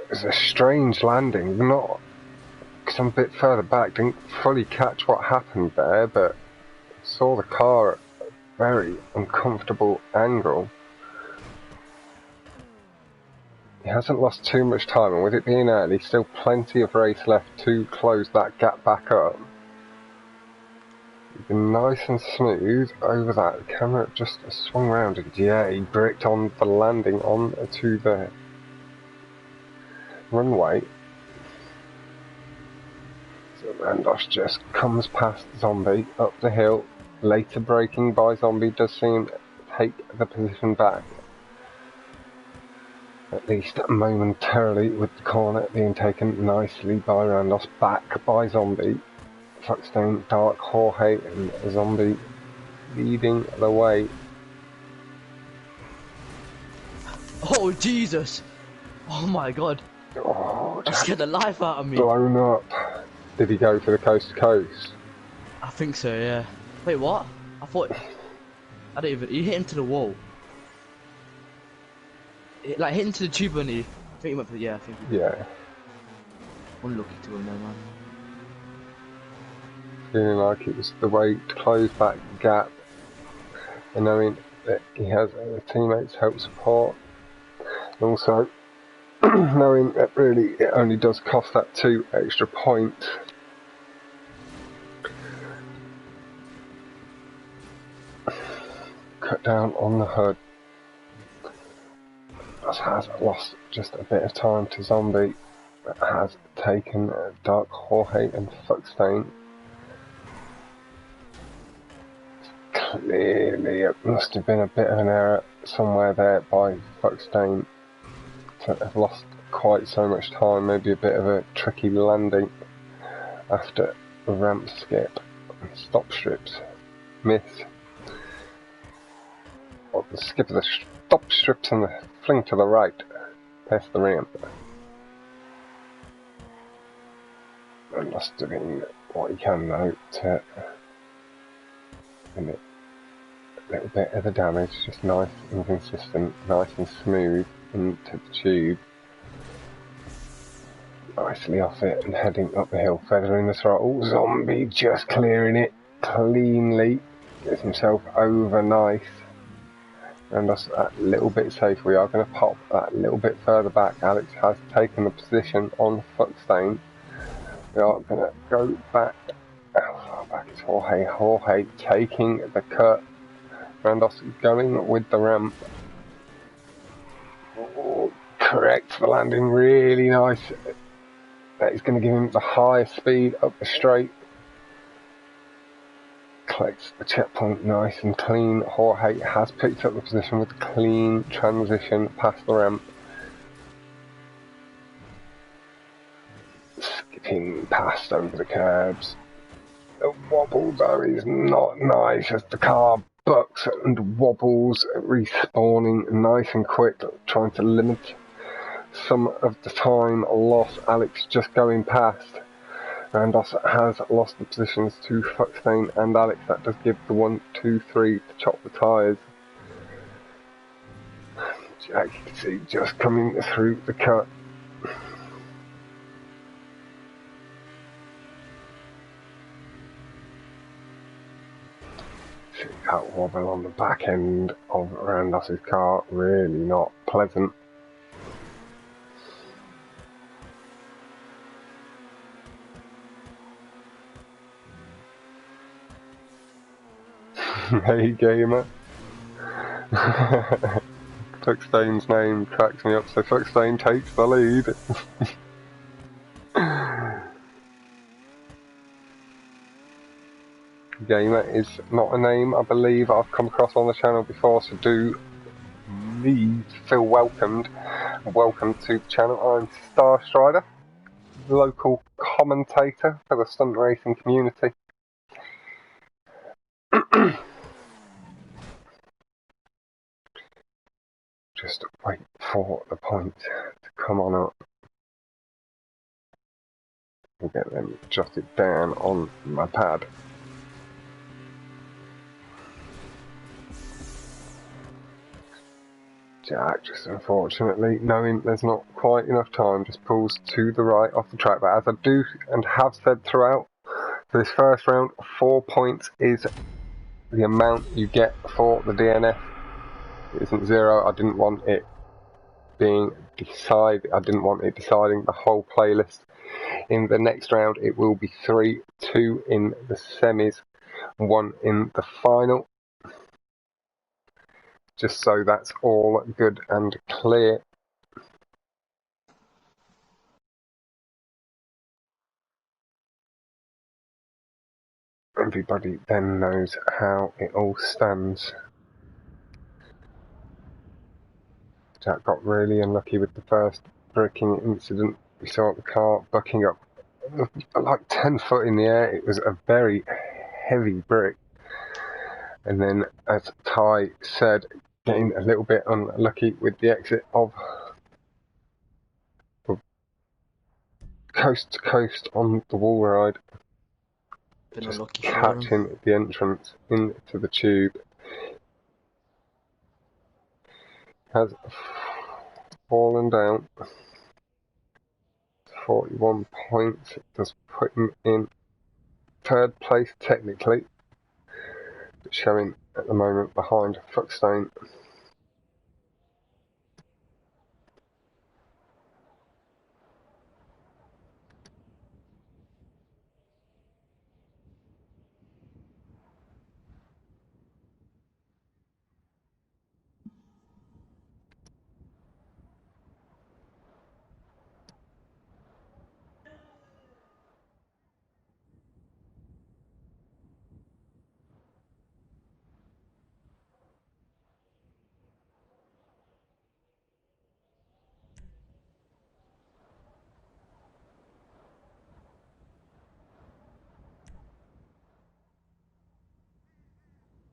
It was a strange landing. Not, because I'm a bit further back, didn't fully catch what happened there, but saw the car at a very uncomfortable angle. He hasn't lost too much time, and with it being early, still plenty of race left to close that gap back up. He's been nice and smooth over that. The camera just swung round, and yeah, he bricked on the landing on to the runway. So Rhandoss just comes past Zombie up the hill. Later braking by Zombie does seem to take the position back. At least momentarily, with the corner being taken nicely by Rhandoss, back by Zombie. Fuxtain, DarkGheorghe and Zombie leading the way. Oh Jesus! Oh my God! Oh, That Jack, scared the life out of me. blown up. Did he go for the coast to coast? I think so, yeah. Wait, what? I thought... I didn't even... He hit into the wall. Like, hit into the tube, and he... I think he went for the... Yeah, I think he did. Yeah. Unlucky to him, though, man. Feeling like it was the way to close that gap. And knowing that he has teammates to help support. And also, knowing that really it only does cost that 2 extra points. Cut down on the hood. Has lost just a bit of time to Zombie. Has taken DarkGheorghe and Fuxtain. Clearly it must have been a bit of an error somewhere there by Fuxtain to have lost quite so much time, maybe a bit of a tricky landing after the ramp skip and stop strips miss. Or the skip of the stop strips and the fling to the right past the ramp. And just doing what he can though to limit a little bit of the damage, just nice and consistent, nice and smooth into the tube. Nicely off it and heading up the hill, feathering the throttle. Zombie just clearing it cleanly, gets himself over nice. And just that little bit safe. We are going to pop that little bit further back. Alex has taken the position on Fuxtain. We are going to go back. How far back is Jorge? Jorge taking the cut. Rhandoss going with the ramp. Oh, correct. The landing really nice. That is going to give him the highest speed up the straight. Collects the checkpoint nice and clean. Jorge has picked up the position with a clean transition past the ramp. Skipping past over the curbs. The wobble though is not nice as the car bucks and wobbles, respawning nice and quick, trying to limit some of the time lost. Alex just going past. Rhandoss has lost the positions to Fuxtain and Alex. That does give the 1, 2, 3 to chop the tyres. Jack, you can see just coming through the cut. See that wobble on the back end of Rhandoss's car, really not pleasant. Hey gamer. Fuxtain's name cracks me up, so Fuxtain takes the lead. Gamer is not a name I believe I've come across on the channel before, so do please feel welcomed. Welcome to the channel. I'm Starstrider, local commentator for the stunt racing community. Just wait for the point to come on up. We'll get them jotted down on my pad. Jack, just unfortunately, knowing there's not quite enough time, just pulls to the right off the track. But as I do and have said throughout, for this first round, 4 points is the amount you get for the DNF. It isn't 0. I didn't want it being I didn't want it deciding the whole playlist. In the next round, it will be 3, 2 in the semis, 1 in the final. Just so that's all good and clear. Everybody then knows how it all stands. Jack got really unlucky with the first braking incident. We saw the car bucking up like 10 foot in the air. It was a very heavy brick. And then, as Ty said, getting a little bit unlucky with the exit of coast to coast on the wall ride. Been Just unlucky for him. catching the entrance into the tube. Has fallen down. 41 points. It does put him in third place technically, but showing at the moment behind Fuxtain.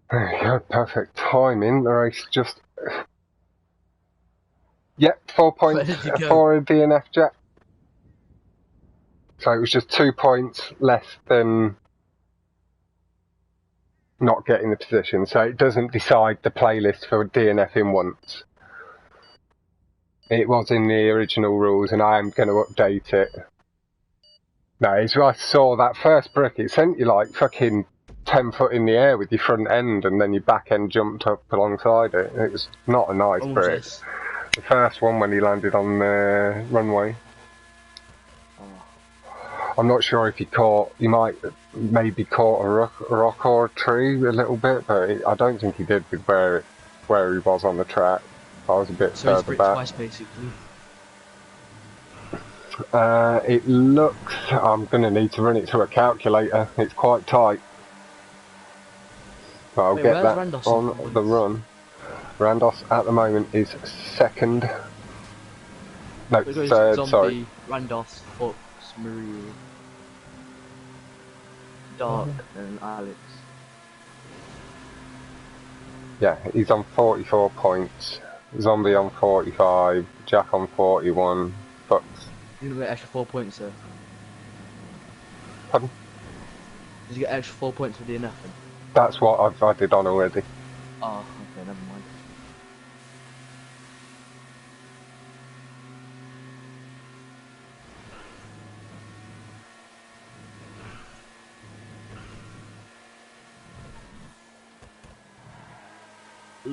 There you go, perfect timing. The race just... Yep, 4 points Where did you go? for a DNF, Jack. So it was just 2 points less than not getting the position. So it doesn't decide the playlist for DNFing once. It was in the original rules and I am going to update it. No, it's I saw that first brick, it sent you like fucking 10 foot in the air with your front end and then your back end jumped up alongside it. It was not a nice What was brick. this? The first one when he landed on the runway. Oh. I'm not sure if he caught, he might maybe caught a rock or a tree a little bit, but I don't think he did with where he was on the track. I was a bit So he's further bricked back. twice basically. It looks, I'm going to need to run it through a calculator, it's quite tight. But I'll Wait, get where's that Rhandoss on on the points? run. Rhandoss at the moment is second. No, We're going third, Zombie, sorry. Rhandoss, Fox, Marie, Dark, and Alex. Yeah, he's on 44 points. Zombie on 45, Jack on 41, Fox. You get extra 4 points there. Pardon? Did you get extra 4 points for DNF then? That's what I did on already. Oh, okay, never mind.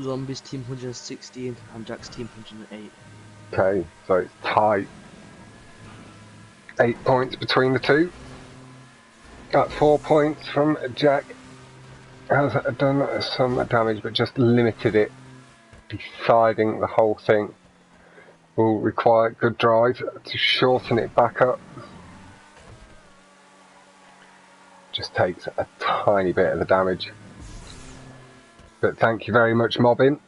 Zombie's team 116 and Jack's team 108. Okay, so it's tight. 8 points between the two. Got 4 points from Jack. Has done some damage, but just limited it. Deciding the whole thing will require good drive to shorten it back up. Just takes a tiny bit of the damage. But thank you very much, Mobbin.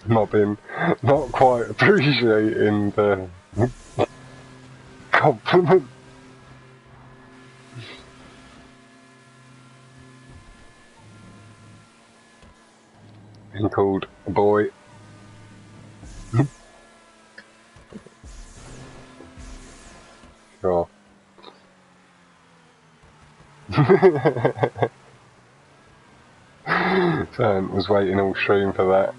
Mobbin not quite appreciating the compliment. He called a boy. Sure. Sam was waiting all stream for that.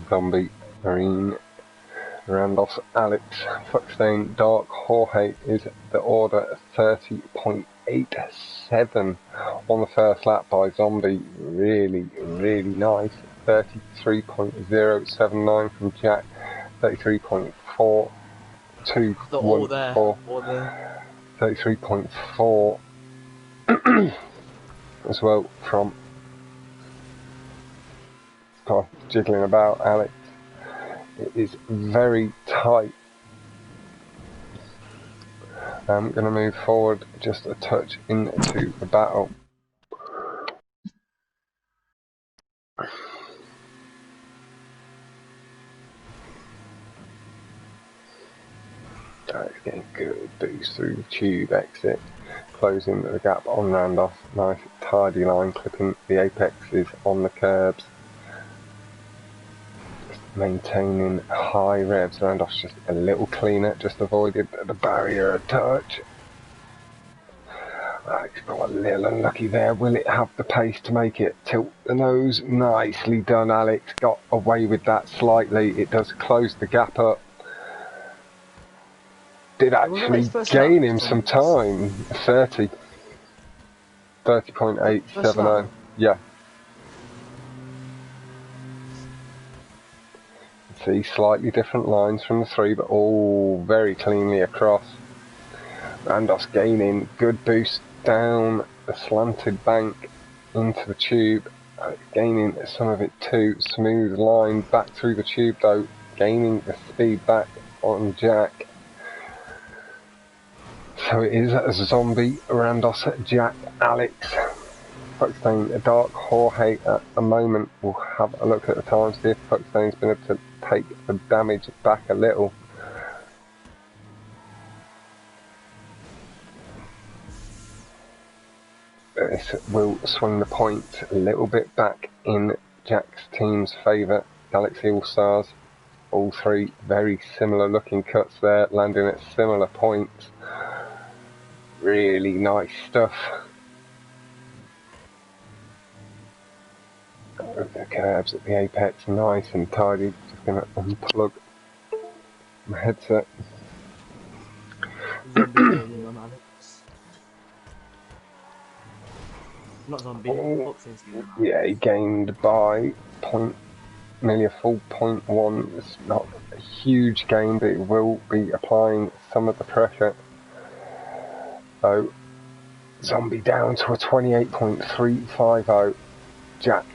Zombie, Marine, Rhandoss, Alex, Fuxtain, DarkGheorghe is the order 30.87 on the first lap by Zombie. Really, really nice. 33.079 from Jack. 33.4214. 33.4 as well from jiggling about Alex. It is very tight. I'm going to move forward just a touch into the battle. It's getting good boost through the tube exit, closing the gap on Rhandoss. Nice tidy line, clipping the apexes on the curbs. Just maintaining high revs. Rhandoss just a little cleaner, just avoided the barrier a touch. Alex got a little unlucky there. Will it have the pace to make it tilt the nose? Nicely done, Alex. Got away with that slightly. It does close the gap up. Did actually gain him some time. 30.870. Yeah. See, slightly different lines from the three, but all very cleanly across. Rhandoss gaining, good boost down the slanted bank into the tube, gaining some of it too. Smooth line back through the tube though, gaining the speed back on Jack. So it is Zombie, Rhandoss, Jack, Alex, Fuxtain, DarkGheorghe at the moment. We'll have a look at the time, see if Fuxtain's been able to take the damage back a little. This will swing the point a little bit back in Jack's team's favour. Galaxy Allstars, all three very similar looking cuts there, landing at similar points. Really nice stuff. The curbs at the apex, nice and tidy. Just going to unplug my headset. Not Zombie, yeah, he gained by nearly a full 0.1. It's not a huge gain, but it will be applying some of the pressure. So, Zombie down to a 28.350. Jack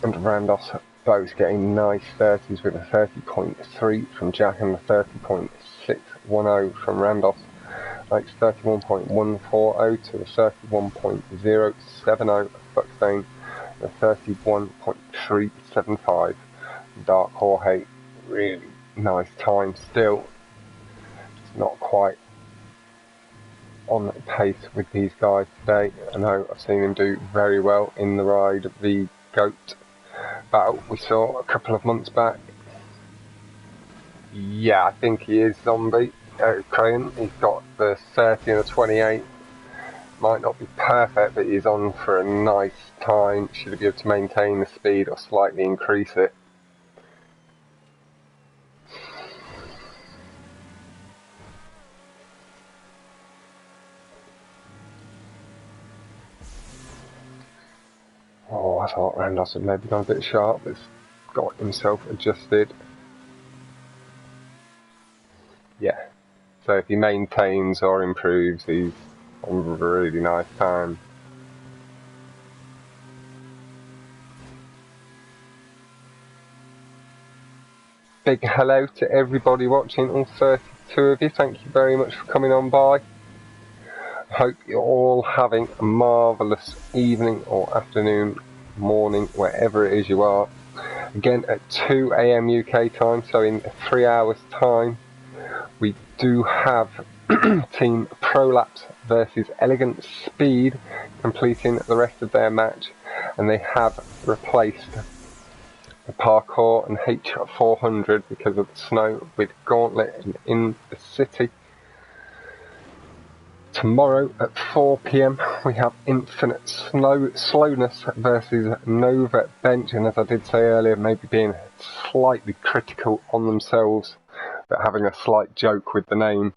and Rhandoss both getting nice 30s with a 30.3 from Jack and a 30.610 from Rhandoss. Like 31.140 to a 31.070 Fuxtain, a 31.375. DarkGheorghe, really nice time still. Just not quite on pace with these guys today. I know I've seen him do very well in the ride of the GOAT battle we saw a couple of months back. Yeah, I think he is Zombie. Crayon, he's got the 30 and a 28. Might not be perfect, but he's on for a nice time. Should be able to maintain the speed or slightly increase it. Oh, I thought Rhandoss had maybe gone a bit sharp. He's got himself adjusted. Yeah. So if he maintains or improves, he's on a really nice time. Big hello to everybody watching, all 32 of you. Thank you very much for coming on by. I hope you're all having a marvellous evening or afternoon, morning, wherever it is you are. Again at 2 AM UK time, so in 3 hours time, we do have Team Prolapse versus Elegant Speed completing the rest of their match, and they have replaced the Parkour and H400 because of the snow with Gauntlet in the city. Tomorrow at 4 PM we have Infinite Slowness versus Nova Bench, and as I did say earlier, maybe being slightly critical on themselves, but having a slight joke with the name,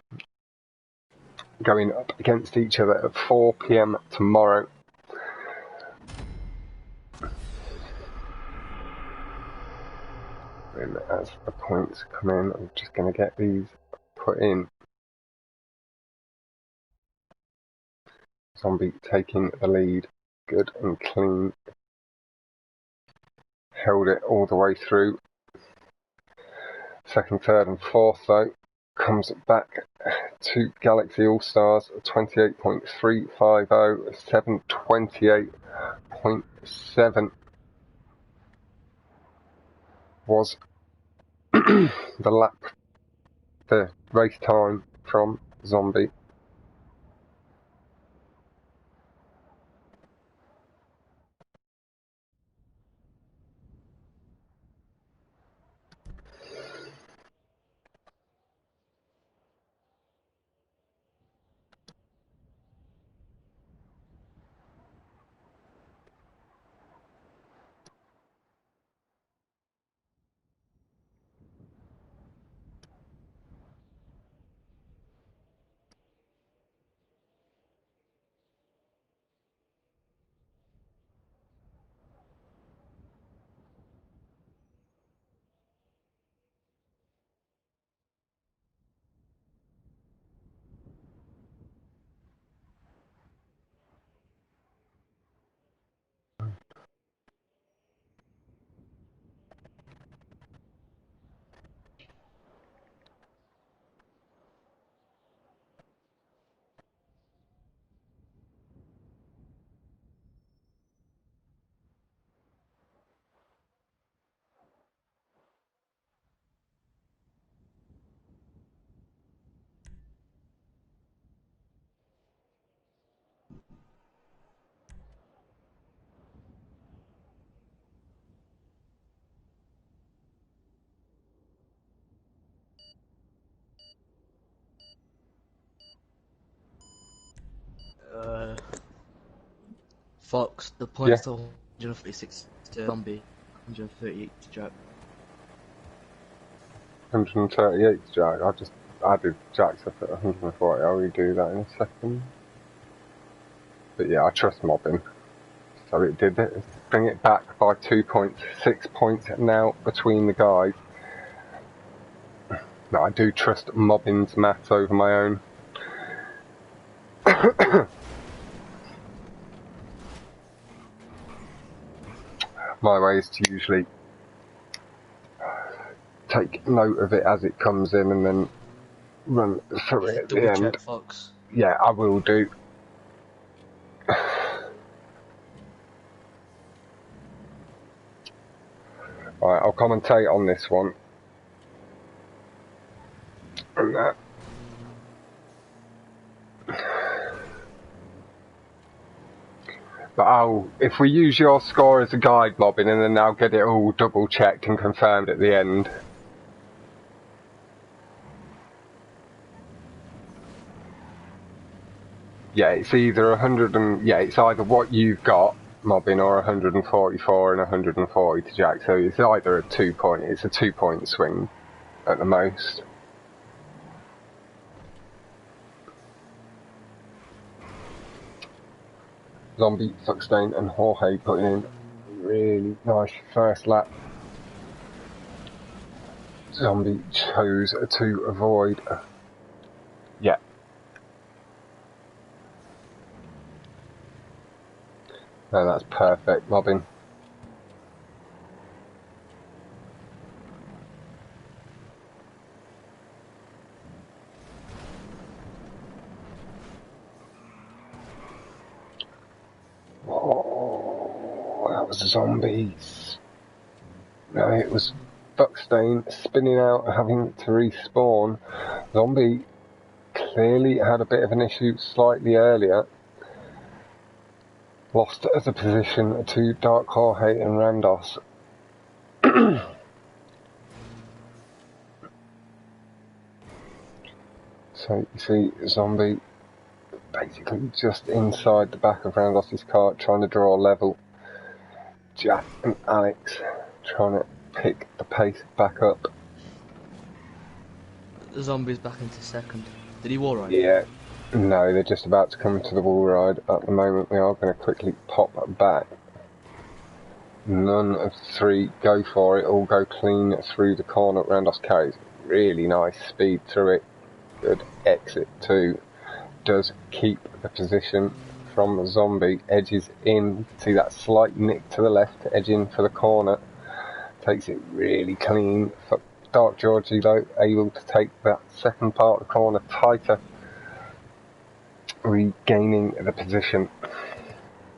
going up against each other at 4 PM tomorrow. And as the points come in, I'm just going to get these put in. Zombie taking the lead, good and clean. Held it all the way through. Second, third and fourth though comes back to Galaxy Allstars 28.350, 7:28.7 was the race time from Zombie. Fox, the points to 136 to Zombie, 138 to Jack. 138 to Jack. I just added Jack's up at 140. I'll redo that in a second. But yeah, I trust mobbing. So it did it. Bring it back by 2 points. 6 points now between the guys. No, I do trust mobbing's maths over my own. My way is to usually take note of it as it comes in and then run through it at the end. Check, Fox. Yeah, I will do. Alright, I'll commentate on this one. And that. But if we use your score as a guide, Mobbin, and then I'll get it all double checked and confirmed at the end. Yeah, it's either it's either what you've got, Mobbin, or 144 and 140 to Jack. So it's either a 2 point. It's a 2 point swing at the most. Zombie, Fuxtain and Jorge putting in really nice first lap. Zombie chose to avoid. Yeah. No, that's perfect, Mobbin. That was the Zombies. No, it was Fuxtain spinning out, having to respawn. Zombie clearly had a bit of an issue slightly earlier. Lost as a position to DarkGheorghe and Rhandoss. So you see Zombie basically just inside the back of Rhandoss's car, trying to draw a level. Jack and Alex trying to pick the pace back up. The Zombie's back into second. Did he wall ride? Yeah. No, they're just about to come to the wall ride at the moment. We are going to quickly pop back. None of the three go for it. All go clean through the corner. Rhandoss carries really nice speed through it. Good exit too. Does keep the position from Zombie. Edges in. See that slight nick to the left. Edge in for the corner. Takes it really clean. DarkGheorghe though, able to take that second part of the corner tighter, regaining the position.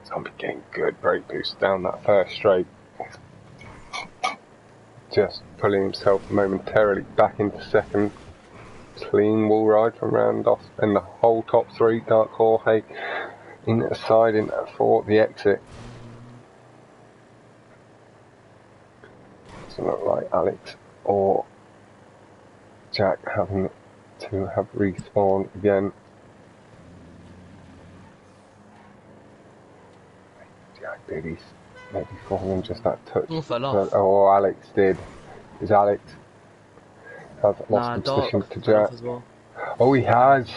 Zombie getting good brake boost down that first straight. Just pulling himself momentarily back into second. Clean wall ride from Rhandoss, and the whole top three, DarkGheorghe inside in for the exit. Doesn't look like Alex or Jack having to have respawned again. Jack did, he's maybe fallen just that touch. Oh, fell off. Oh, Alex did. Is Alex has lost the position to Jack? As well. Oh, he has.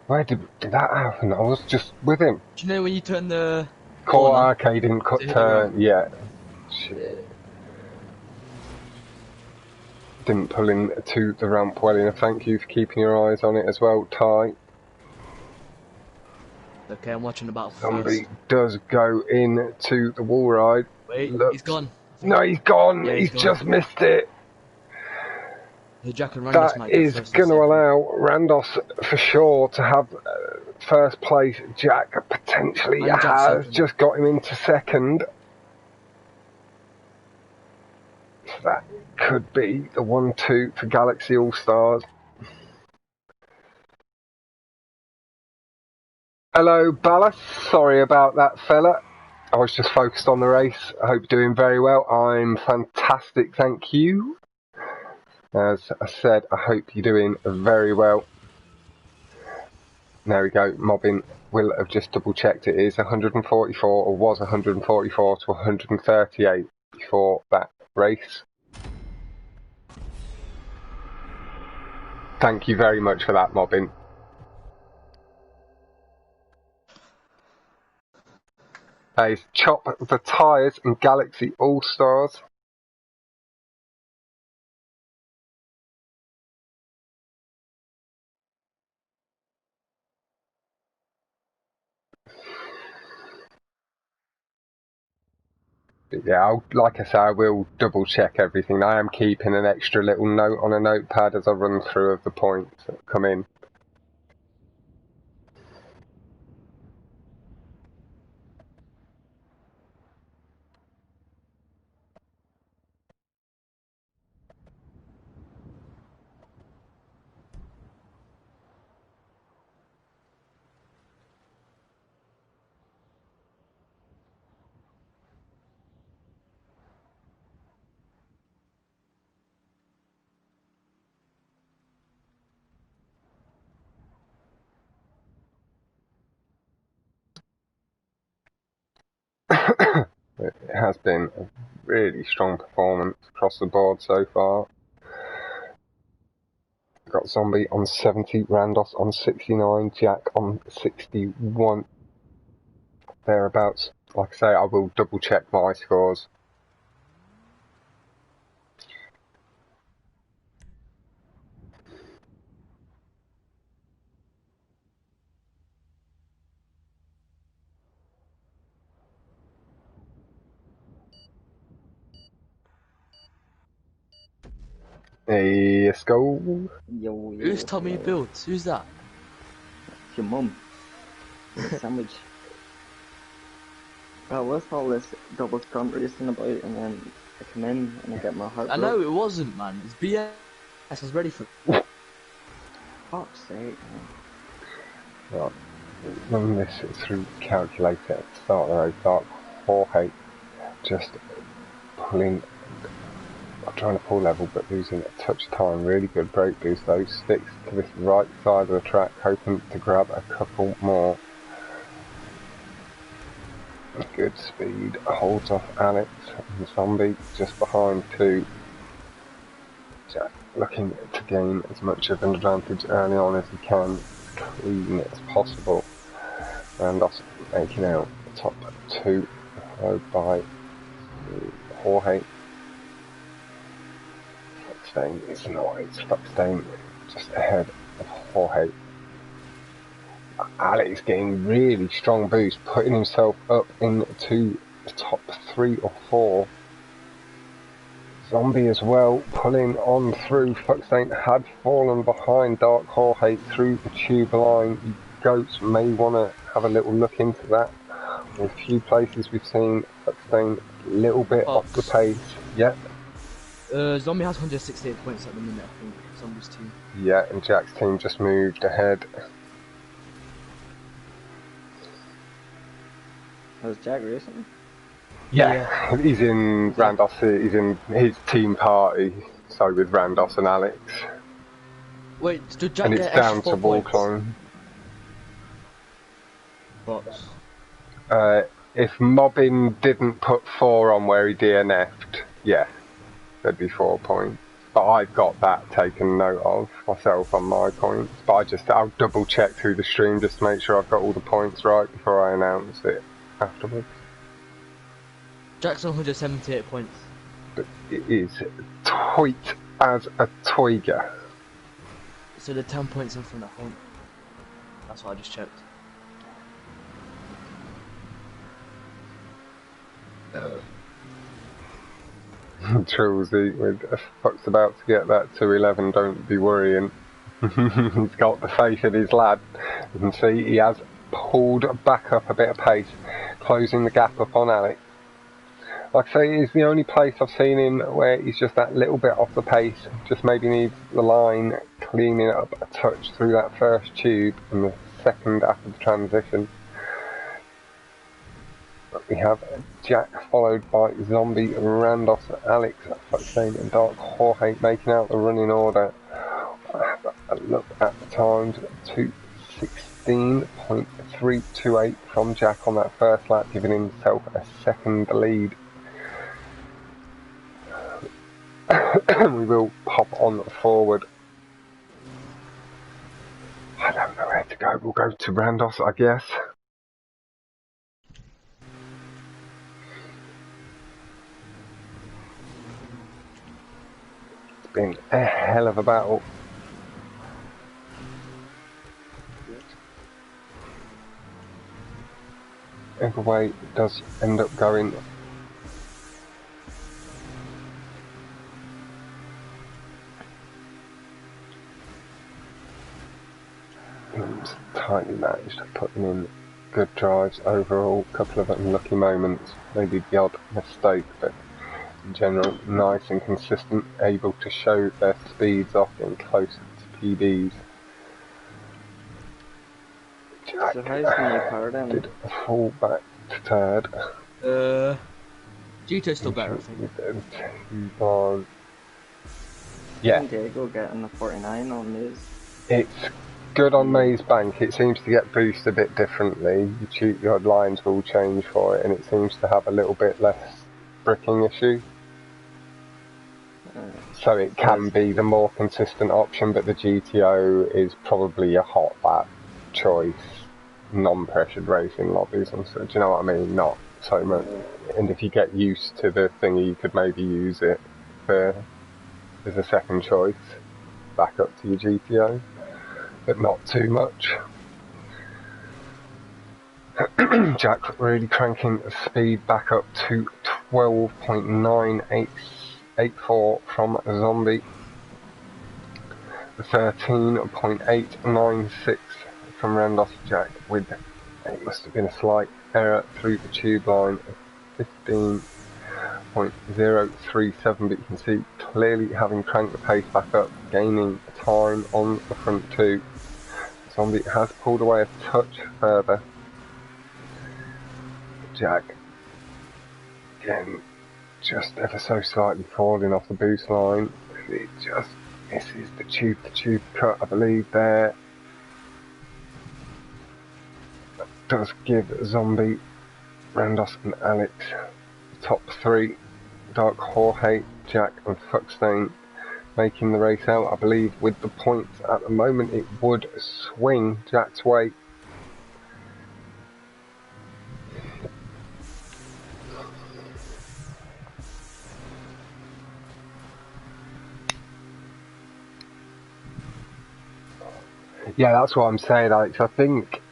Where did that happen? I was just with him. Do you know when you turn the Core arcade didn't turn. Yeah. Shit. Didn't pull into the ramp well enough. Thank you for keeping your eyes on it as well, Ty. Okay, I'm watching about Somebody does go into the wall ride. Wait, he's gone. No, he's gone. Yeah, he's gone. just missed it. The Jack and Rhandoss That is going to allow Rhandoss for sure to have first place. Jack potentially has just got him into second. So that could be the 1-2 for Galaxy All-Stars. Hello, Ballas. Sorry about that, fella. I was just focused on the race. I hope you're doing very well. I'm fantastic, thank you. As I said, I hope you're doing very well. There we go. Mobbing will have just double checked. It is 144, or was 144 to 138 before that race. Thank you very much for that, Mobbing. That is Chop the Tyres and Galaxy All-Stars. Yeah, like I say, I will double check everything. I am keeping an extra little note on a notepad as I run through of the points that come in. It has been a really strong performance across the board so far. We've got Zombie on 70, Rhandoss on 69, Jack on 61. Thereabouts. Like I say, I will double check my scores. Hey, let's go. Yo, Who's Tommy Builds? Who's that? Your mum. Sandwich. What's all this double stunt racing about? And then I come in and I get my heart. I know it wasn't, man. It's BS. I was ready for. Fuck's sake, man. Right. Run this through calculator at the start of the road. DarkGheorghe just pulling. Trying to pull level but losing a touch of time. Really good brake boost though. Sticks to this right side of the track, hoping to grab a couple more. Good speed, holds off Alex and Zombie just behind too. Jack looking to gain as much of an advantage early on as he can, as clean as possible. Rhandoss making out the top two, followed by Jorge. Fuxtain is not, it's Fuxtain just ahead of Jorge. Alex getting really strong boost, putting himself up into the top 3 or 4. Zombie as well, pulling on through. Fuxtain had fallen behind DarkGheorghe through the tube line. Goats may want to have a little look into that. In a few places we've seen Fuxtain a little bit off the pace. Yep. Zombie has 168 points at the minute, I think. Zombie's team. Yeah, and Jack's team just moved ahead. Was Jack racing? Yeah, he's in Rhandoss. He's in his team party. So with Rhandoss and Alex. Wait, did Jack and get it's down extra to 4 Wallcline. points? If Mobbin didn't put 4 on where he DNF'd, yeah, there'd be 4 points. But I've got that taken note of myself on my points. But I'll double check through the stream just to make sure I've got all the points right before I announce it afterwards. Jack's on 178 points. But it is tight as a tiger. So they're 10 points in front of home. That's what I just checked. CrooZomby with Fox about to get that to 11, don't be worrying. He's got the faith in his lad. You can see he has pulled back up a bit of pace, closing the gap up on Alex. Like I say, it's the only place I've seen him where he's just that little bit off the pace, just maybe needs the line cleaning up a touch through that first tube and the second after the transition. But we have Jack followed by Zombie, Rhandoss, Alex, Fuxtain and DarkGheorghe making out the running order. Have a look at the times, 2:16.328 from Jack on that first lap, giving himself a second lead. We will pop on forward. I don't know where to go, we'll go to Rhandoss, I guess. It's been a hell of a battle. Either way it does end up going. He's tightly managed, putting in good drives overall, a couple of unlucky moments, maybe the odd mistake, but in general nice and consistent, able to show their speeds off getting closer to PBs. Jack So how's the new car then? did fall back to third. Gito's still better, I think. Yeah, Diego getting a 49 on his. it's good on Maze Bank. It seems to get boosted a bit differently. Your lines will change for it, and it seems to have a little bit less bricking issue. So it can be the more consistent option, but the GTO is probably a hot lap choice, non-pressured racing lobbies and so. Do you know what I mean? Not so much. And if you get used to the thingy, you could maybe use it for as a second choice, back up to your GTO, but not too much. Jack really cranking the speed back up to 12.9884 from Zombie, 13.896 from Rhandoss. Jack with, it must have been a slight error through the tube line, 15.037, but you can see clearly having cranked the pace back up, gaining time on the front two. Zombie has pulled away a touch further. Jack, again, just ever so slightly falling off the boost line. It just misses the tube cut, I believe, there. That does give Zombie, Rhandoss and Alex the top three. DarkGheorghe, Jack and Fuxtain making the race out. I believe with the points at the moment it would swing Jack's way. Yeah, that's what I'm saying, Alex. I think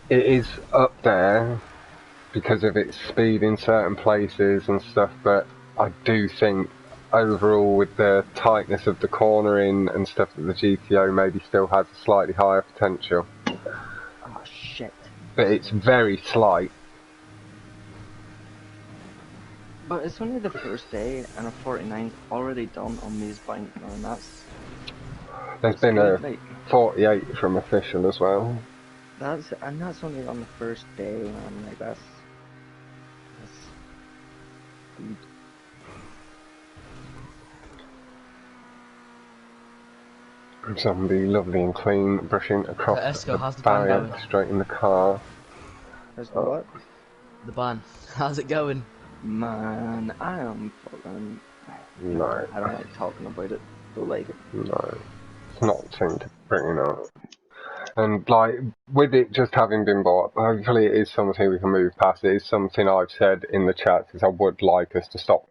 it is up there because of its speed in certain places and stuff, but I do think overall with the tightness of the cornering and stuff that the GTO maybe still has a slightly higher potential. Oh shit. But it's very slight. But it's only the first day and a 49's already done on these binding, and that's Been good, a like, 48 from official as well. that's only on the first day, man. Like that's good. Zombie, lovely and clean, brushing across Esko, how's the the ban barrier going? straight in the car. There's the what? The ban. How's it going? Man, I am fucking. No, I don't like talking about it. Don't like it. no, it's not something to bring up. And like with it just having been bought, hopefully it is something we can move past. It is something I've said in the chat is I would like us to stop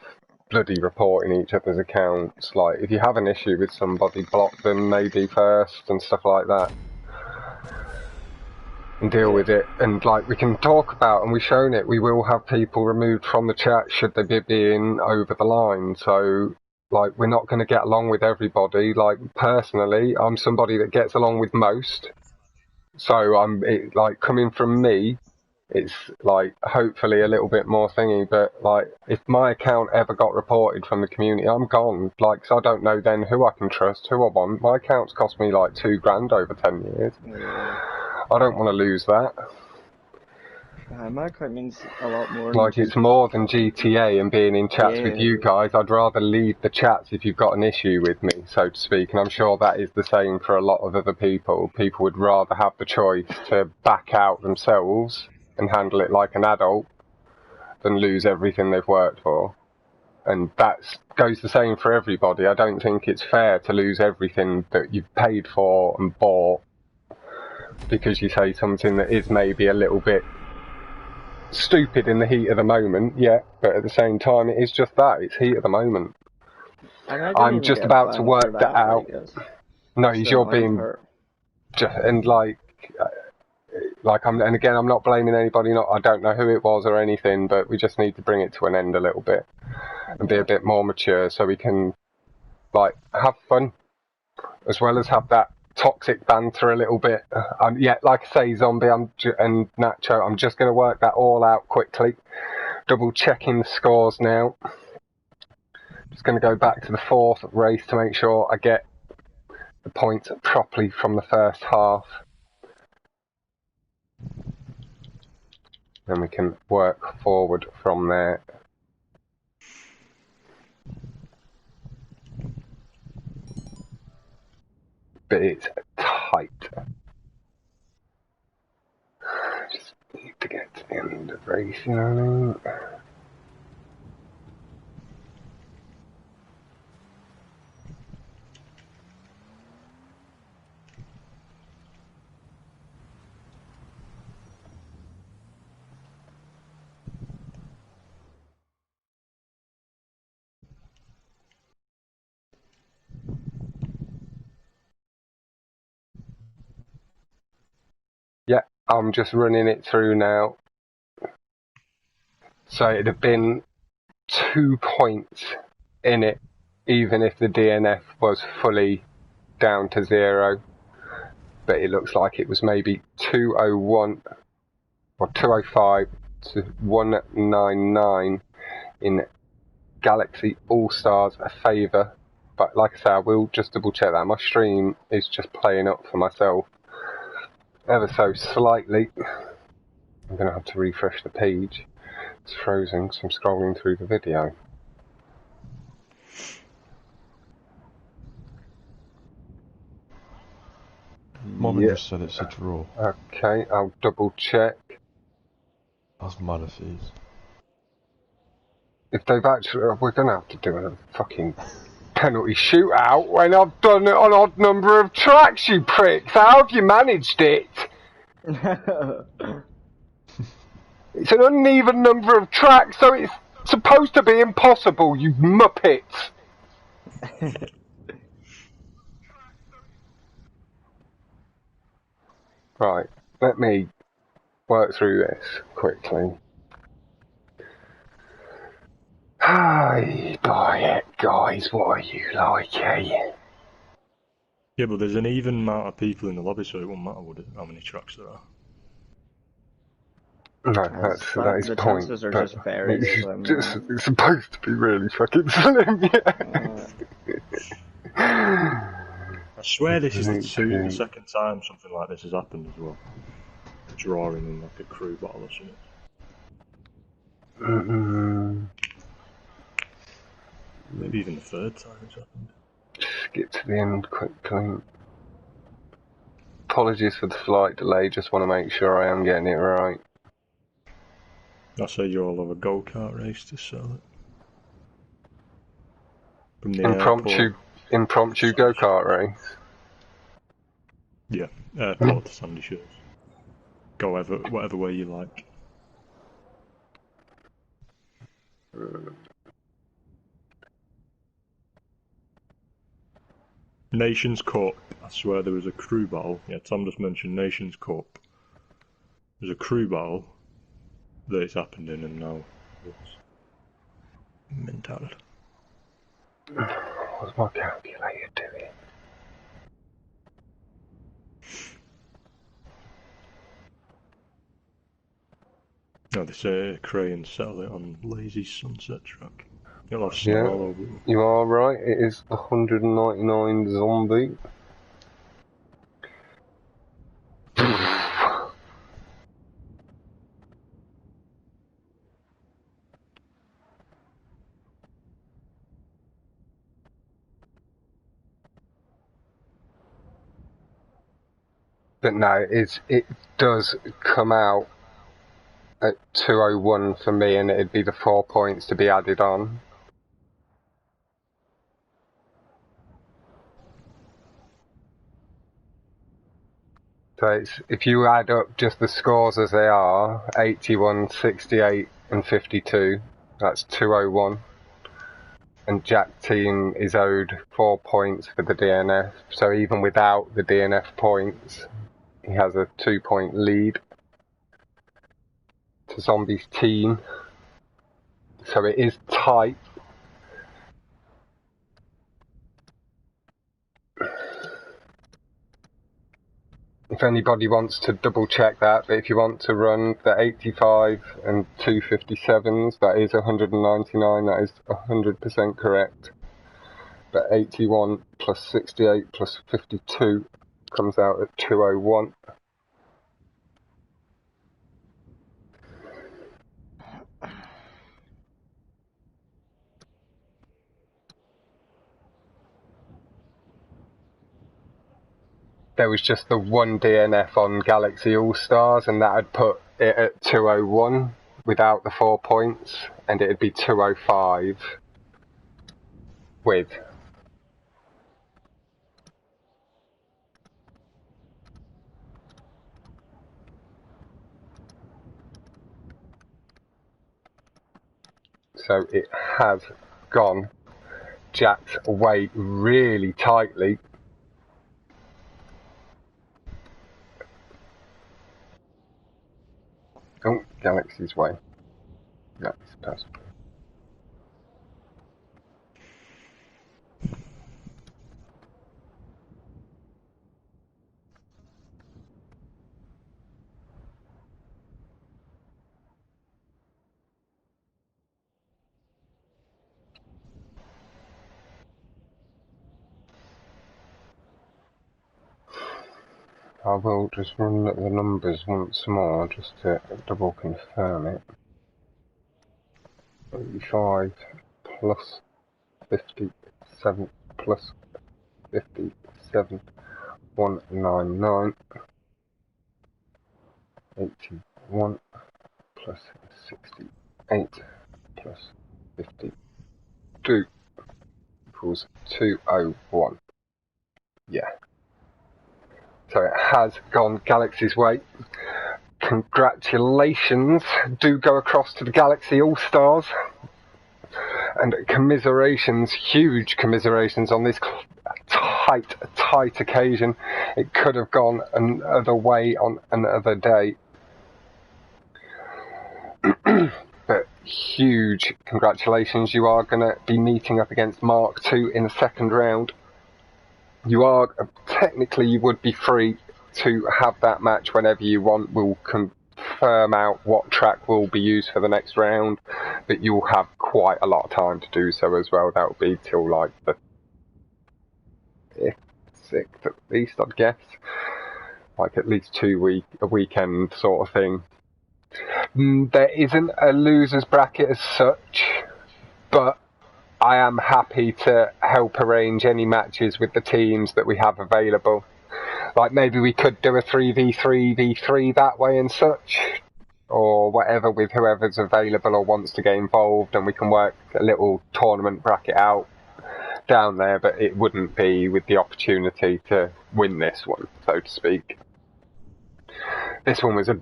bloody reporting each other's accounts. Like if you have an issue with somebody, block them maybe first and stuff like that. And deal with it, and like we can talk about, and we've shown it, we will have people removed from the chat should they be being over the line. So like we're not going to get along with everybody. Like personally, I'm somebody that gets along with most, so like coming from me, it's like hopefully a little bit more thingy. But like if my account ever got reported from the community, I'm gone. Like, so I don't know then who I can trust, who I want. My account's cost me like $2,000 over 10 years. Yeah. I don't want to lose that. My account means a lot more. Like it's more than GTA and being in chats with Yeah. you guys. I'd rather leave the chats if you've got an issue with me, so to speak. And I'm sure that is the same for a lot of other people. People would rather have the choice to back out themselves and handle it like an adult than lose everything they've worked for. And that goes the same for everybody. I don't think it's fair to lose everything that you've paid for and bought because you say something that is maybe a little bit stupid in the heat of the moment, yeah, but at the same time it is just that, it's heat of the moment. I'm just about to work that out. No, you're being and like and again I'm not blaming anybody, I don't know who it was or anything, but we just need to bring it to an end a little bit and be a bit more mature so we can like have fun as well as have that toxic banter a little bit. Yeah, like I say, Zombie and Nacho, I'm just going to work that all out quickly. Double checking the scores now. Just going to go back to the fourth race to make sure I get the points properly from the first half. Then we can work forward from there. But it's tight. Just need to get to the end of the race, you know what I mean? Yeah, I'm just running it through now. So it'd have been 2 points in it, even if the DNF was fully down to 0. But it looks like it was maybe 201 or 205 to 199 in Galaxy Allstars a favour. But like I say, I will just double check that. My stream is just playing up for myself ever so slightly. I'm going to have to refresh the page. It's frozen because I'm scrolling through the video. Mum just said it's a draw. Okay, I'll double check. That's Manifest. If they've actually, we're going to have to do a fucking penalty shootout when I've done it on odd number of tracks, you pricks. How have you managed it? It's an uneven number of tracks, so it's supposed to be impossible, you muppets. Right, let me work through this quickly. Buy it, guys. What are you like, eh? Yeah, but there's an even amount of people in the lobby, so it won't matter, would it, how many tracks there are? No, that is The the point. chances are but just very slim. it's supposed to be really fucking slim, I swear this is the second time something like this has happened as well. Drawing in like a crew battle or something. Maybe even the third time it's happened. Just get to the end quickly. Apologies for the slight delay, just want to make sure I am getting it right. I say you all have a go-kart race to sell it. From the Impromptu go-kart race? Yeah, airport to Sandy Shores. Go whatever way you like. Nations Cup. I swear there was a crew battle. Yeah, Tom just mentioned Nations Cup. There's a crew battle that it's happened in, and now it's mental. What's my calculator doing? No, they say Cray and sell it on Lazy Sunset Track. You'll have snow all over it. You are right, it is the 199 zombie. But no, it does come out at 201 for me, and it'd be the 4 points to be added on. So if you add up just the scores as they are, 81, 68 and 52, that's 201. And Jack Team is owed 4 points for the DNF, so even without the DNF points, he has a 2-point lead to Zombie's team. So it is tight. If anybody wants to double check that, but if you want to run the 85 and 257s, that is 199, that is 100% correct. But 81 plus 68 plus 52 comes out at 201. There was just the one DNF on Galaxy Allstars, and that had put it at 201 without the 4 points, and it'd be 205 with. So it has gone Jack's way really tightly. Oh, Galaxy's way. That's possible. I will just run the numbers once more just to double confirm it. 85 plus 57 plus 57, 199. 81 plus 68 plus 52 equals 201. Yeah. So it has gone Galaxy's way. Congratulations do go across to the Galaxy All-Stars. And commiserations, huge commiserations on this tight occasion. It could have gone another way on another day. But huge congratulations. You are going to be meeting up against Mark II in the second round. You are, technically, you would be free to have that match whenever you want. We'll confirm out what track will be used for the next round, but you'll have quite a lot of time to do so as well. That will be till like the 5th, 6th at least, I'd guess. Like at least a weekend sort of thing. There isn't a loser's bracket as such, but I am happy to help arrange any matches with the teams that we have available. Like maybe we could do a 3v3v3 that way and such, or whatever with whoever's available or wants to get involved, and we can work a little tournament bracket out down there, but it wouldn't be with the opportunity to win this one, so to speak. This one was I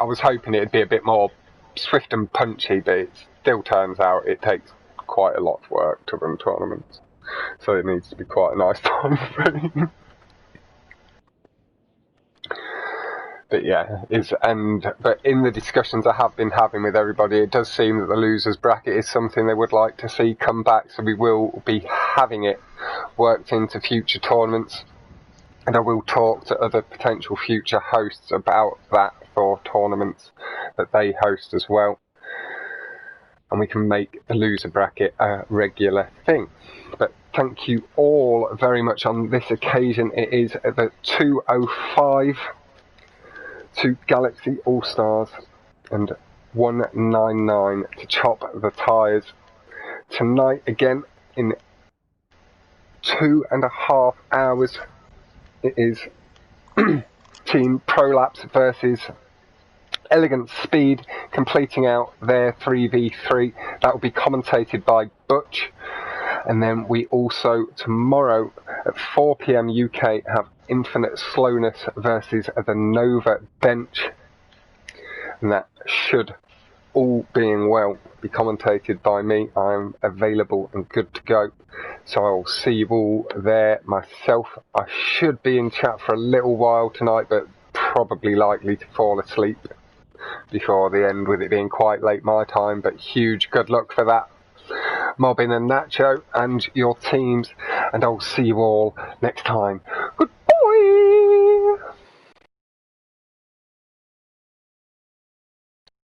was hoping it'd be a bit more swift and punchy, but it still turns out it takes quite a lot of work to run tournaments, so it needs to be quite a nice time frame. But yeah, but in the discussions I have been having with everybody, it does seem that the losers bracket is something they would like to see come back, so we will be having it worked into future tournaments. And I will talk to other potential future hosts about that for tournaments that they host as well. And we can make the loser bracket a regular thing. But thank you all very much on this occasion. It is the 2:05 to Galaxy Allstars and 199 to chop the tyres. Tonight again in 2.5 hours. It is Team Prolapse versus Elegant Speed completing out their 3v3. That will be commentated by Butch. And then we also, tomorrow at 4 PM UK, have Infinite Slowness versus the Nova Bench. And that should, all being well, be commentated by me. I'm available and good to go. So I'll see you all there myself. I should be in chat for a little while tonight, but probably likely to fall asleep before the end, with it being quite late my time. But huge good luck for that, Mobbin and Nacho and your teams, and I'll see you all next time. Good